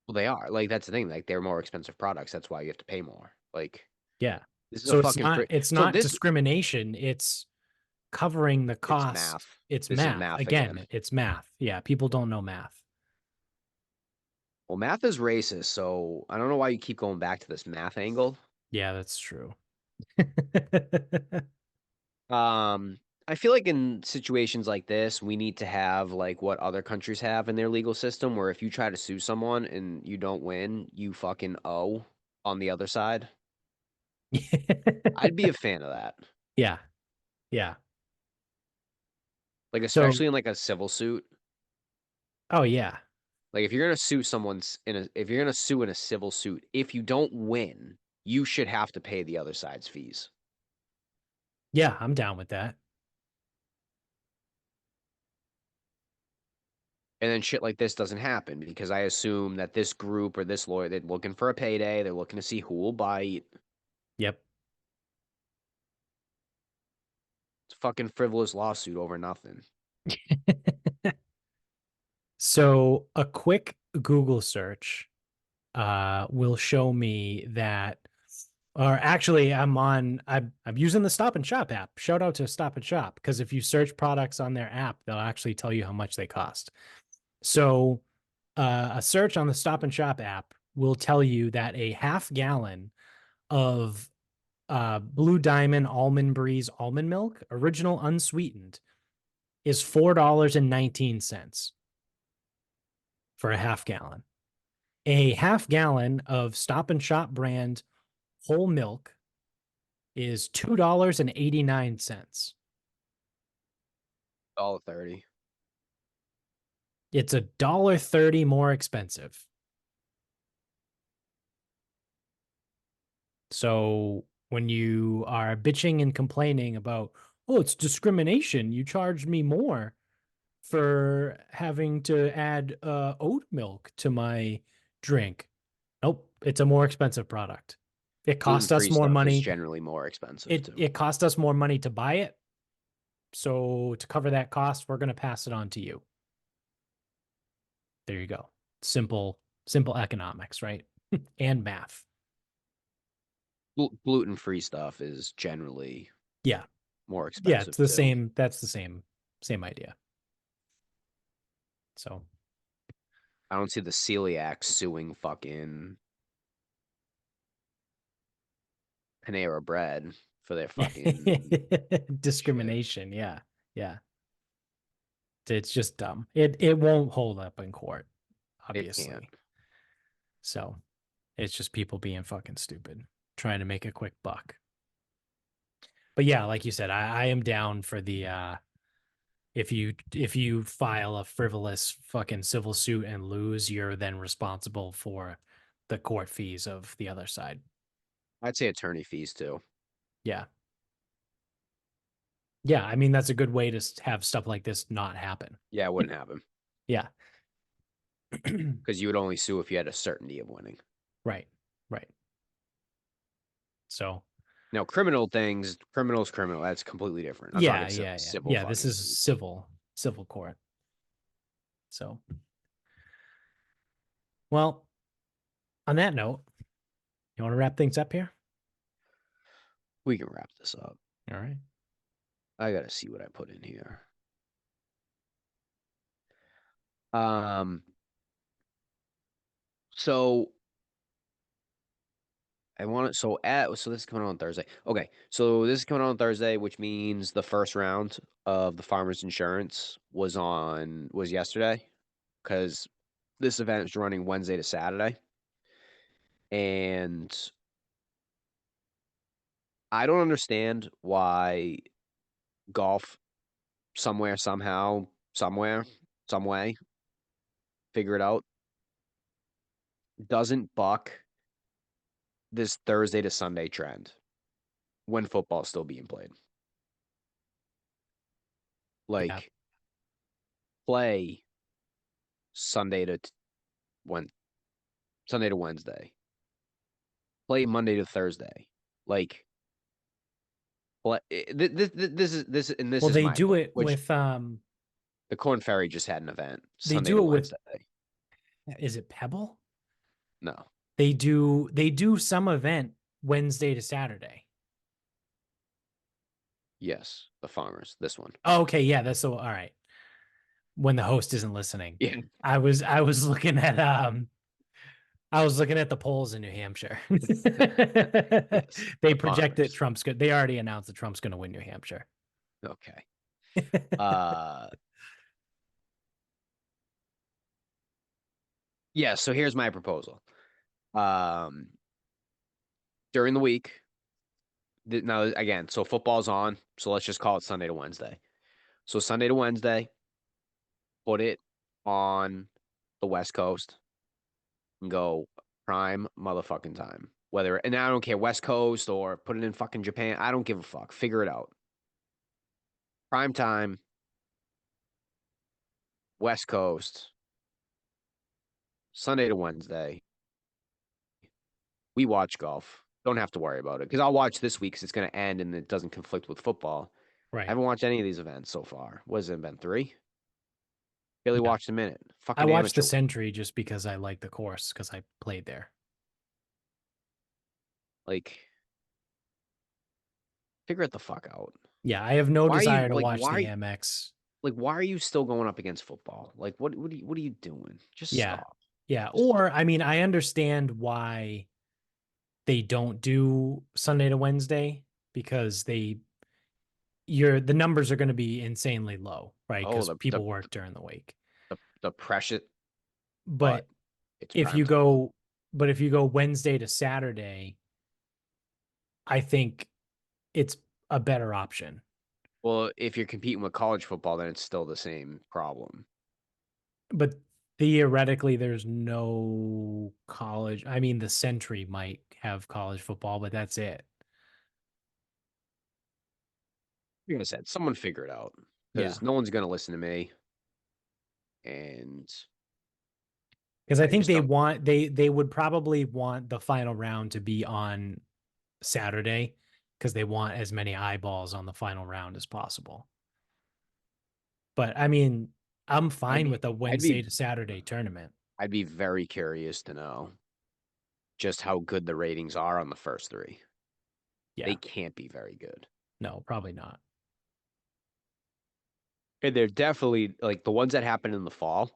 Well, they are. Like, that's the thing. Like, they're more expensive products. That's why you have to pay more. Like, Yeah. this is a So it's fucking not free. it's So not this, discrimination, it's covering the it's cost. math. It's This is math. math again. Again, it's math. Yeah, people don't know math. Well, math is racist, so I don't know why you keep going back to this math angle. Yeah, that's true. Um, I feel like in situations like this, we need to have like what other countries have in their legal system, where if you try to sue someone and you don't win, you fucking owe on the other side. I'd be a fan of that. Yeah, yeah. Like, So, especially in like a civil suit. oh yeah. Like, if you're gonna sue someone's in a, if you're gonna sue in a civil suit, if you don't win, you should have to pay the other side's fees. Yeah, I'm down with that. And then shit like this doesn't happen because I assume that this group or this lawyer, they're looking for a payday. They're looking to see who will bite. Yep. It's a fucking frivolous lawsuit over nothing. So, a quick Google search will show me that, or actually, I'm using the Stop and Shop app. Shout out to Stop and Shop because if you search products on their app, they'll actually tell you how much they cost. So, a search on the Stop and Shop app will tell you that a half gallon of Blue Diamond Almond Breeze almond milk, original unsweetened, is $4.19 for a half gallon. A half gallon of Stop and Shop brand whole milk is $2.89. $1.30. It's $1.30 more expensive. So when you are bitching and complaining about, oh, it's discrimination, you charged me more for having to add oat milk to my drink. Nope, it's a more expensive product. It cost us Gluten-free more stuff is money. generally more expensive It too. it cost us more money to buy it. So to cover that cost, we're going to pass it on to you. There you go. Simple economics, right? And math. Gluten-free stuff is generally Yeah. more Yeah, it's expensive the too. same. That's the same idea. So I don't see the celiac suing fucking Panera Bread for their fucking shit. discrimination, yeah. Yeah. It's just dumb. It won't hold up in court, It can't. obviously. So it's just people being fucking stupid, trying to make a quick buck. But yeah, like you said, I am down for the if you file a frivolous fucking civil suit and lose, you're then responsible for the court fees of the other side. I'd say attorney fees too. Yeah. Yeah, I mean that's a good way to have stuff like this not happen. Yeah, it wouldn't happen Yeah. because you would only sue if you had a certainty of winning. Right. Right. So, Now, criminal things, criminal's criminal. That's completely different. I'm talking yeah, yeah, yeah. civil Yeah, this fucking is suit. civil court. So, well, on that note, you want to wrap things up here? We can wrap this up. All right. I gotta see what I put in here. Um, so I want it. So this is coming out on Thursday. Okay, so this is coming out on Thursday, which means the first round of the Farmers Insurance was yesterday because this event is running Wednesday to Saturday, and I don't understand why golf somewhere somehow somewhere some way figure it out doesn't buck this Thursday to Sunday trend when football's still being played. Yeah. Like play Sunday to when Sunday to Wednesday. Play Monday to Thursday. Like this and this Well, is they my do vote. it Which with the Corn Ferry just had an event they Sunday do to it with Wednesday. is it Pebble? No. They do some event Wednesday to Saturday. Yes, the farmers. This one. Oh, okay, yeah, that's so all right. When the host isn't listening. Yeah. I was looking at the polls in New Hampshire. Yes. They The project that farmers. Trump's good. They already announced that Trump's going to win New Hampshire. Okay. Uh yeah, so here's my proposal. Um During the week, now again, so football's on, so let's just call it Sunday to Wednesday. So Sunday to Wednesday, put it on the West Coast and go prime motherfucking time. Whether, and I don't care, West Coast or put it in fucking Japan. I don't give a fuck. Figure it out. Prime time, West Coast, Sunday to Wednesday. We watch golf. Don't have to worry about it because I'll watch this week because it's going to end and it doesn't conflict with football. I Right. haven't watched any of these events so far. What has it been? Three? Barely Yeah. watched a minute. I Fucking watched the amateur. Century just because I like the course because I played there. Like, figure it the fuck out. Yeah, I have no Why are you desire to like watch the why Amex. like why are you still going up against football? Like what are you doing? Just Yeah. stop. Yeah. Just Or I mean, I understand why they don't do Sunday to Wednesday because the numbers are going to be insanely low, right? oh Because the people work during the week. the precious but But it's if prime you time. go, but if you go Wednesday to Saturday, I think it's a better option. Well, if you're competing with college football, then it's still the same problem. But theoretically, there's no college. I mean, the Century might have college football, but that's it. Like I said, someone figure it out Yeah. because no one's gonna listen to me, and Because I I think just don't. they would probably want the final round to be on Saturday because they want as many eyeballs on the final round as possible. But I mean, I'm I'd fine be with a I'd be Wednesday to Saturday tournament. I'd be very curious to know just how good the ratings are on the first three. They Yeah. can't be very good. No, probably not. And they're definitely like the ones that happen in the fall,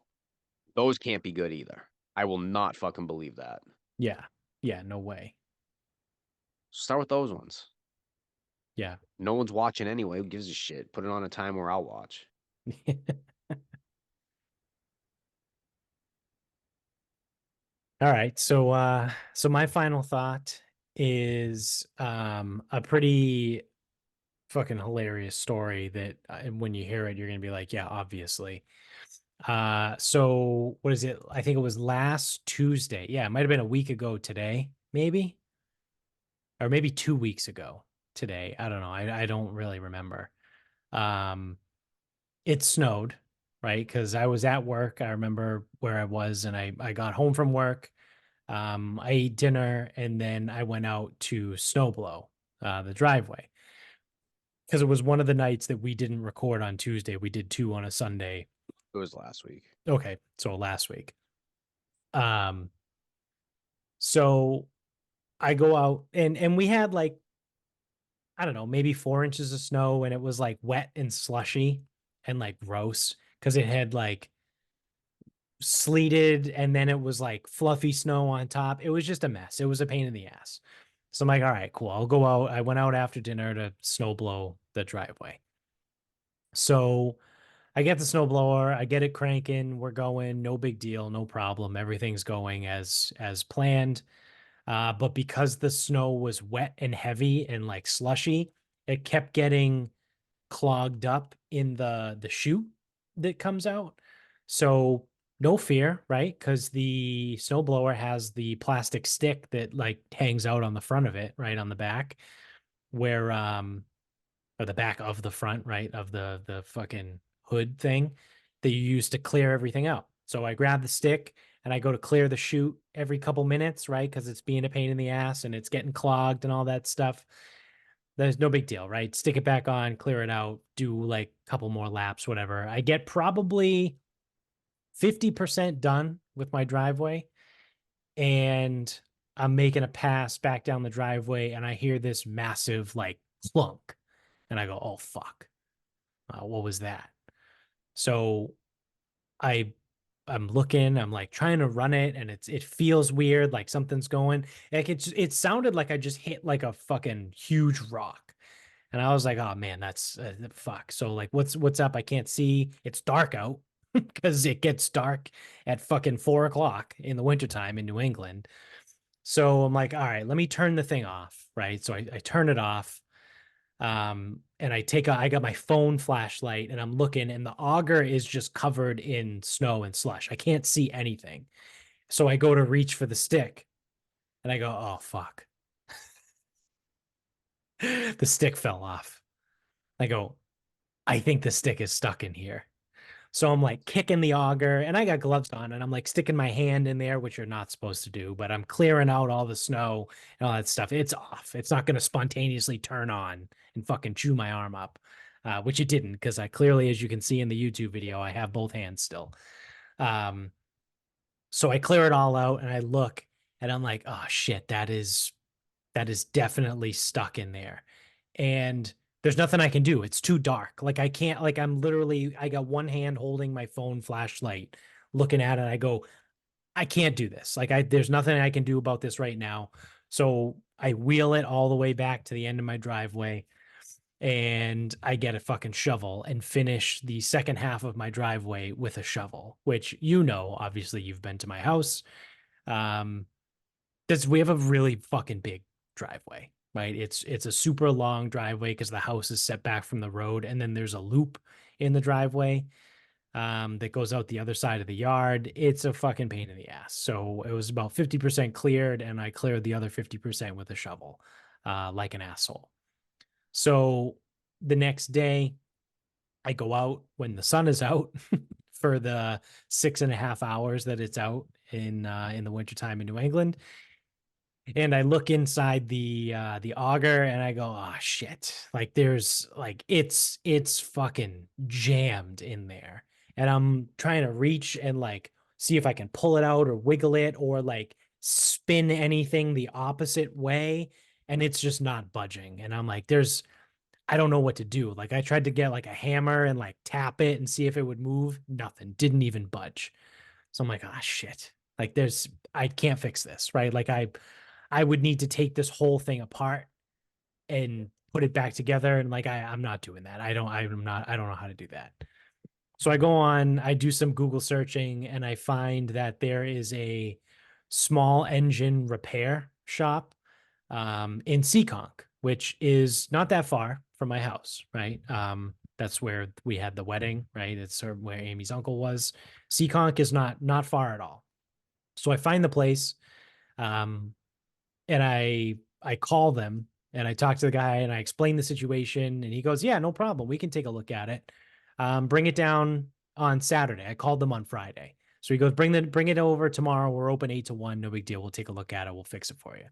those can't be good either. I will not fucking believe that. Yeah. Yeah, no way. Start with those ones. Yeah. No one's watching anyway. Who gives a shit? Put it on a time where I'll watch. All right. So my final thought is a pretty fucking hilarious story that when you hear it you're going to be like, yeah, obviously. So what is it? I think it was last Tuesday. Yeah, it might have been a week ago today, maybe. Or maybe 2 weeks ago today. I don't know. I don't really remember. Um it snowed, right? Because I was at work. I remember where I was and I got home from work. I ate dinner and then I went out to snowblow the driveway because it was one of the nights that we didn't record on Tuesday. We did two on a Sunday. It was last week. Okay, so last week. Um, so I go out and we had like, I don't know, maybe 4 inches of snow, and it was like wet and slushy and like gross because it had like sleeted and then it was like fluffy snow on top. It was just a mess. It was a pain in the ass. So I'm like, all right, cool. I'll go out. I went out after dinner to snow blow the driveway. So I get the snowblower, I get it cranking, we're going, no big deal, no problem. Everything's going as planned. But because the snow was wet and heavy and like slushy, it kept getting clogged up in the chute that comes out. So no fear, right? Because the snowblower has the plastic stick that like hangs out on the front of it, right on the back, where or the back of the front, right, of the fucking hood thing that you use to clear everything out. So I grab the stick and I go to clear the chute every couple minutes, right? Because it's being a pain in the ass and it's getting clogged and all that stuff. There's no big deal, right? Stick it back on, clear it out, do like a couple more laps, whatever. I get probably 50% done with my driveway and I'm making a pass back down the driveway and I hear this massive like clunk and I go, oh, fuck. What was that? So I I'm looking, I'm like trying to run it and it feels weird, like something's going. Like it sounded like I just hit like a fucking huge rock. And I was like, oh man, that's fuck. So like what's up? I can't see. It's dark out because it gets dark at fucking 4 o'clock in the wintertime in New England. So I'm like, all right, let me turn the thing off. Right. So I turn it off. And I got my phone flashlight and I'm looking and the auger is just covered in snow and slush. I can't see anything. So I go to reach for the stick and I go, oh fuck. The stick fell off. I go, I think the stick is stuck in here. So I'm like kicking the auger and I got gloves on and I'm like sticking my hand in there, which you're not supposed to do, but I'm clearing out all the snow and all that stuff. It's off. It's not going to spontaneously turn on and fucking chew my arm up, which it didn't because I clearly, as you can see in the YouTube video, I have both hands still. Um, so I clear it all out and I look and I'm like, oh shit, that is definitely stuck in there. And there's nothing I can do. It's too dark. Like I can't, like I'm literally, I got one hand holding my phone flashlight, looking at it. I go, I can't do this. There's nothing I can do about this right now. So I wheel it all the way back to the end of my driveway and I get a fucking shovel and finish the second half of my driveway with a shovel, which, obviously you've been to my house. Um, we have a really fucking big driveway, right? It's a super long driveway because the house is set back from the road, and then there's a loop in the driveway that goes out the other side of the yard. It's a fucking pain in the ass. So it was about 50% cleared, and I cleared the other 50% with a shovel, like an asshole. So the next day, I go out when the sun is out for the 6.5 hours that it's out in the wintertime in New England. And I look inside the auger and I go, oh shit. Like there's like it's fucking jammed in there. And I'm trying to reach and like see if I can pull it out or wiggle it or like spin anything the opposite way. And it's just not budging. And I'm like, I don't know what to do. Like I tried to get like a hammer and like tap it and see if it would move. Nothing. Didn't even budge. So I'm like, ah, shit. Like I can't fix this, right? Like I would need to take this whole thing apart and put it back together. And like, I'm not doing that. I don't know how to do that. So I do some Google searching and I find that there is a small engine repair shop in Seekonk, which is not that far from my house, right? That's where we had the wedding, right? It's where Amy's uncle was. Seekonk is not far at all. So I find the place. Um, and I call them and I talk to the guy and I explain the situation and he goes, yeah, no problem. We can take a look at it. Bring it down on Saturday. I called them on Friday. So he goes, bring it over tomorrow. We're open 8 to 1. No big deal. We'll take a look at it. We'll fix it for you.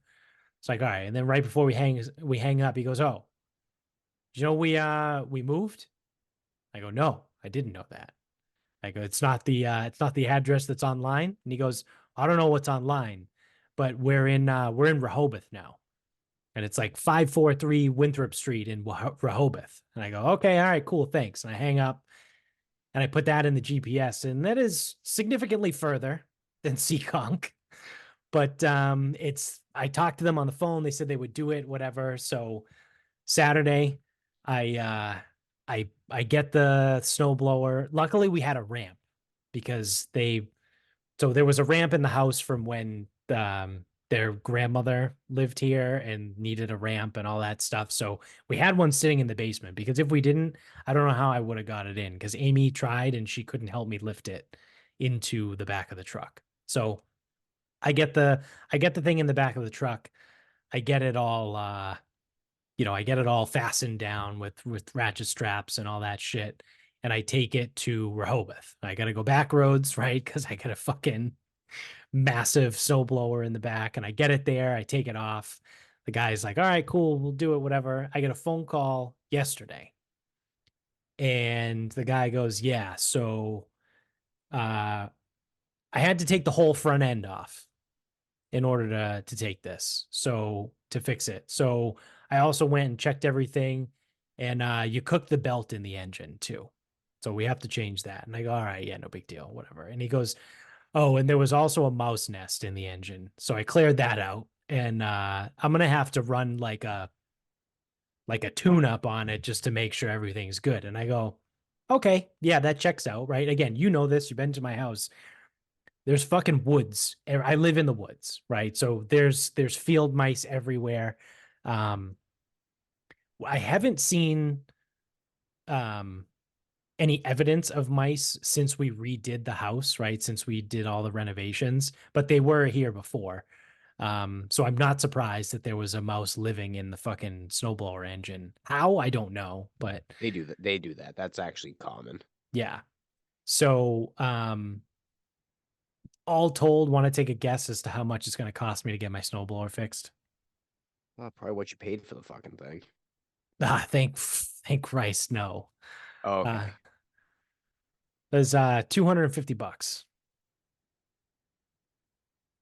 It's like, all right. And then right before we hang up, he goes, oh, we moved? I go, no, I didn't know that. I go, it's not the address that's online. And he goes, I don't know what's online, but we're in Rehoboth now. And it's like 543 Winthrop Street in Rehoboth. And I go, okay, all right, cool, thanks. And I hang up and I put that in the GPS, and that is significantly further than Seekonk. But I talked to them on the phone. They said they would do it, whatever. So Saturday, I get the snowblower. Luckily, we had a ramp because so there was a ramp in the house from when their grandmother lived here and needed a ramp and all that stuff. So we had one sitting in the basement because if we didn't, I don't know how I would have got it in because Amy tried and she couldn't help me lift it into the back of the truck. So I get the thing in the back of the truck. I get it all I get it all fastened down with ratchet straps and all that shit. And I take it to Rehoboth. I gotta go back roads, right? Because I got a fucking massive snowblower in the back. And I get it there, I take it off. The guy's like, all right, cool, we'll do it, whatever. I get a phone call yesterday. And the guy goes, yeah, so uh I had to take the whole front end off in order to take this. So to fix it. So I also went and checked everything, and you cook the belt in the engine too. So we have to change that. And I go, all right, yeah, no big deal, whatever. And he goes, oh, and there was also a mouse nest in the engine. So I cleared that out. And I'm gonna have to run like a tune up on it just to make sure everything's good. And I go, okay, yeah, that checks out, right? Again, you know this, you've been to my house. There's fucking woods. I live in the woods, right? So there's field mice everywhere. Um, I haven't seen um any evidence of mice since we redid the house, right? Since we did all the renovations, but they were here before. So I'm not surprised that there was a mouse living in the fucking snowblower engine. How? I don't know, but They do that. They do that. That's actually common. yeah. So, all told, want to take a guess as to how much it's going to cost me to get my snowblower fixed? Probably what you paid for the fucking thing. Thank Christ, no. Oh, Uh, okay. there's $250.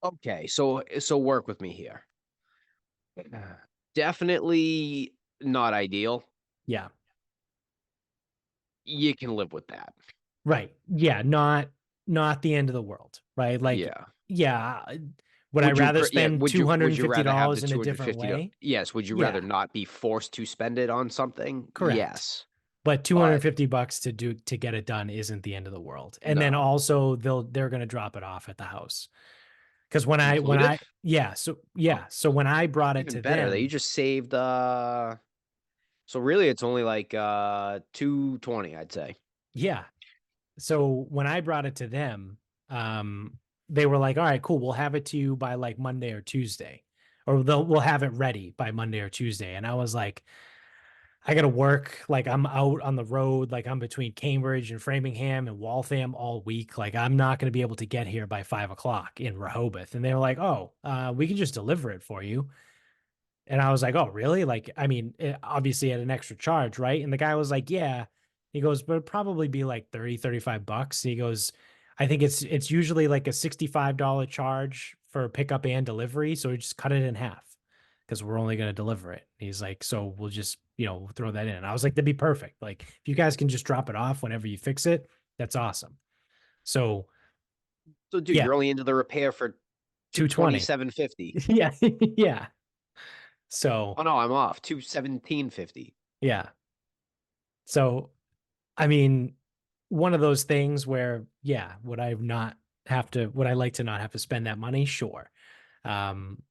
Okay. So work with me here. Definitely not ideal. Yeah, You can live with that. right. Yeah, not the end of the world, right? Like, Yeah. yeah, would I rather Yeah, spend two hundred would and you fifty rather have the dollars in a 250 different to way? yes, would you rather Yeah, not be forced to spend it on something? correct. Yes. But But $250 to get it done isn't the end of the world. And then no. also they're gonna drop it off at the house. Because when I Included? Oh, so when I brought it even to better. That you them, just saved so really it's only like 220, I'd say. yeah. So when I brought it to them, they were like, all right, cool, we'll have it to you by like Monday or Tuesday. Or we'll have it ready by Monday or Tuesday. And I was like, I gotta work. Like I'm out on the road, like I'm between Cambridge and Framingham and Waltham all week. Like I'm not gonna be able to get here by 5 o'clock in Rehoboth. And they were like, oh, we can just deliver it for you. And I was like, oh, really? Like, I mean, obviously at an extra charge, right? And the guy was like, yeah. He goes, but it'd probably be like 30, $35. He goes, I think it's usually like a $65 charge for pickup and delivery. So we just cut it in half because we're only going to deliver it. He's like, so we'll just, throw that in. And I was like, that'd be perfect. Like, if you guys can just drop it off whenever you fix it, that's awesome. So So dude, yeah, you're only into the repair for 220. 227.50. Yeah. Yeah. So Oh no, I'm off. 217.50. yeah. So I mean, one of those things where, yeah, would I like to not have to spend that money? Sure. Um,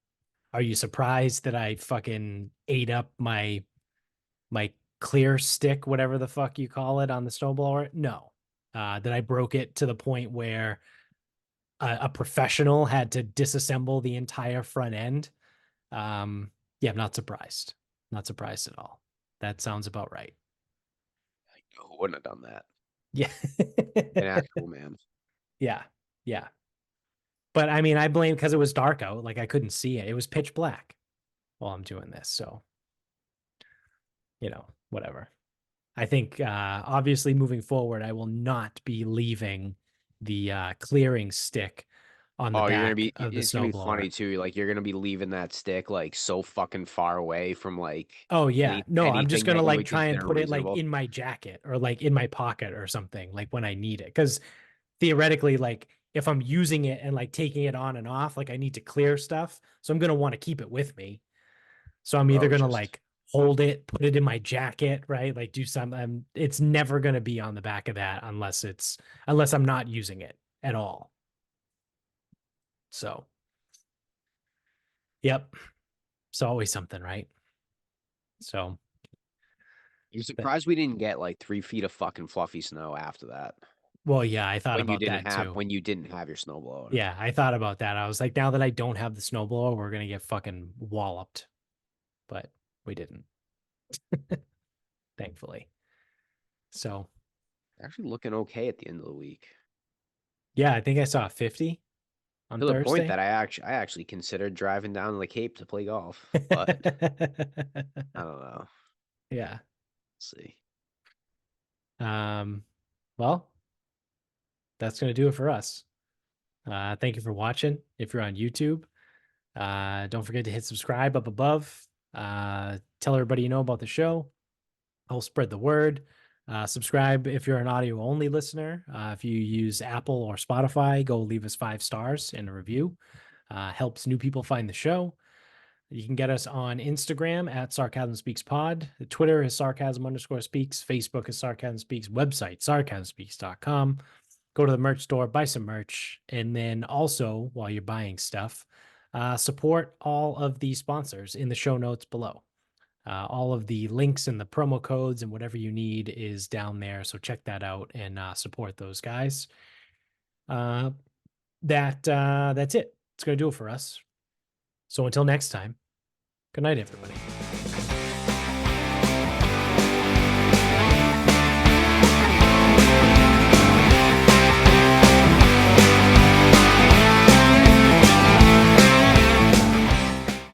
are you surprised that I fucking ate up my clear stick, whatever the fuck you call it on the snowblower? No. That I broke it to the point where a professional had to disassemble the entire front end. Yeah, I'm not surprised. Not surprised at all. That sounds about right. Who wouldn't have done that? Yeah. An actual man. Yeah. Yeah. But I mean, I blame because it was dark out. Like I couldn't see it. It was pitch black while I'm doing this. So, whatever. I think obviously moving forward, I will not be leaving the clearing stick on the Oh, you're gonna back be of the it's gonna be snowblower. funny too. Like you're gonna be leaving that stick like so fucking far away from like Oh yeah. No, I'm just anything gonna that you like would try and consider put it like reasonable. in my jacket or like in my pocket or something, like when I need it. Because theoretically, like if I'm using it and like taking it on and off, like I need to clear stuff. So I'm gonna want to keep it with me. So I'm either Oh, gonna just like hold it, put it in my jacket, right? Like do something. It's never gonna be on the back of that unless I'm not using it at all. So yep. It's always something, right? So I'm but surprised we didn't get like 3 feet of fucking fluffy snow after that. Well, yeah, I thought when you about didn't that have too. when you didn't have your snowblower. Yeah, I thought about that. I was like, now that I don't have the snowblower, we're gonna get fucking walloped. But we didn't, thankfully. So Actually looking okay at the end of the week. yeah, I think I saw a 50 on To the point that Thursday. I actually considered driving down to the Cape to play golf, but I don't know. Yeah. Let's see. Um, well, that's gonna do it for us. Thank you for watching. If you're on YouTube, don't forget to hit subscribe up above. Tell everybody you know about the show. I'll spread the word. Subscribe if you're an audio only listener. If you use Apple or Spotify, go leave us 5 stars and a review. Helps new people find the show. You can get us on Instagram at Sarcasm Speaks Pod. Twitter is Sarcasm_speaks. Facebook is Sarcasm Speaks. Website, sarcasmspeaks.com. Go to the merch store, buy some merch. And then also, while you're buying stuff, support all of the sponsors in the show notes below. All of the links and the promo codes and whatever you need is down there. So check that out and support those guys. That's it. It's gonna do it for us. So until next time, good night, everybody.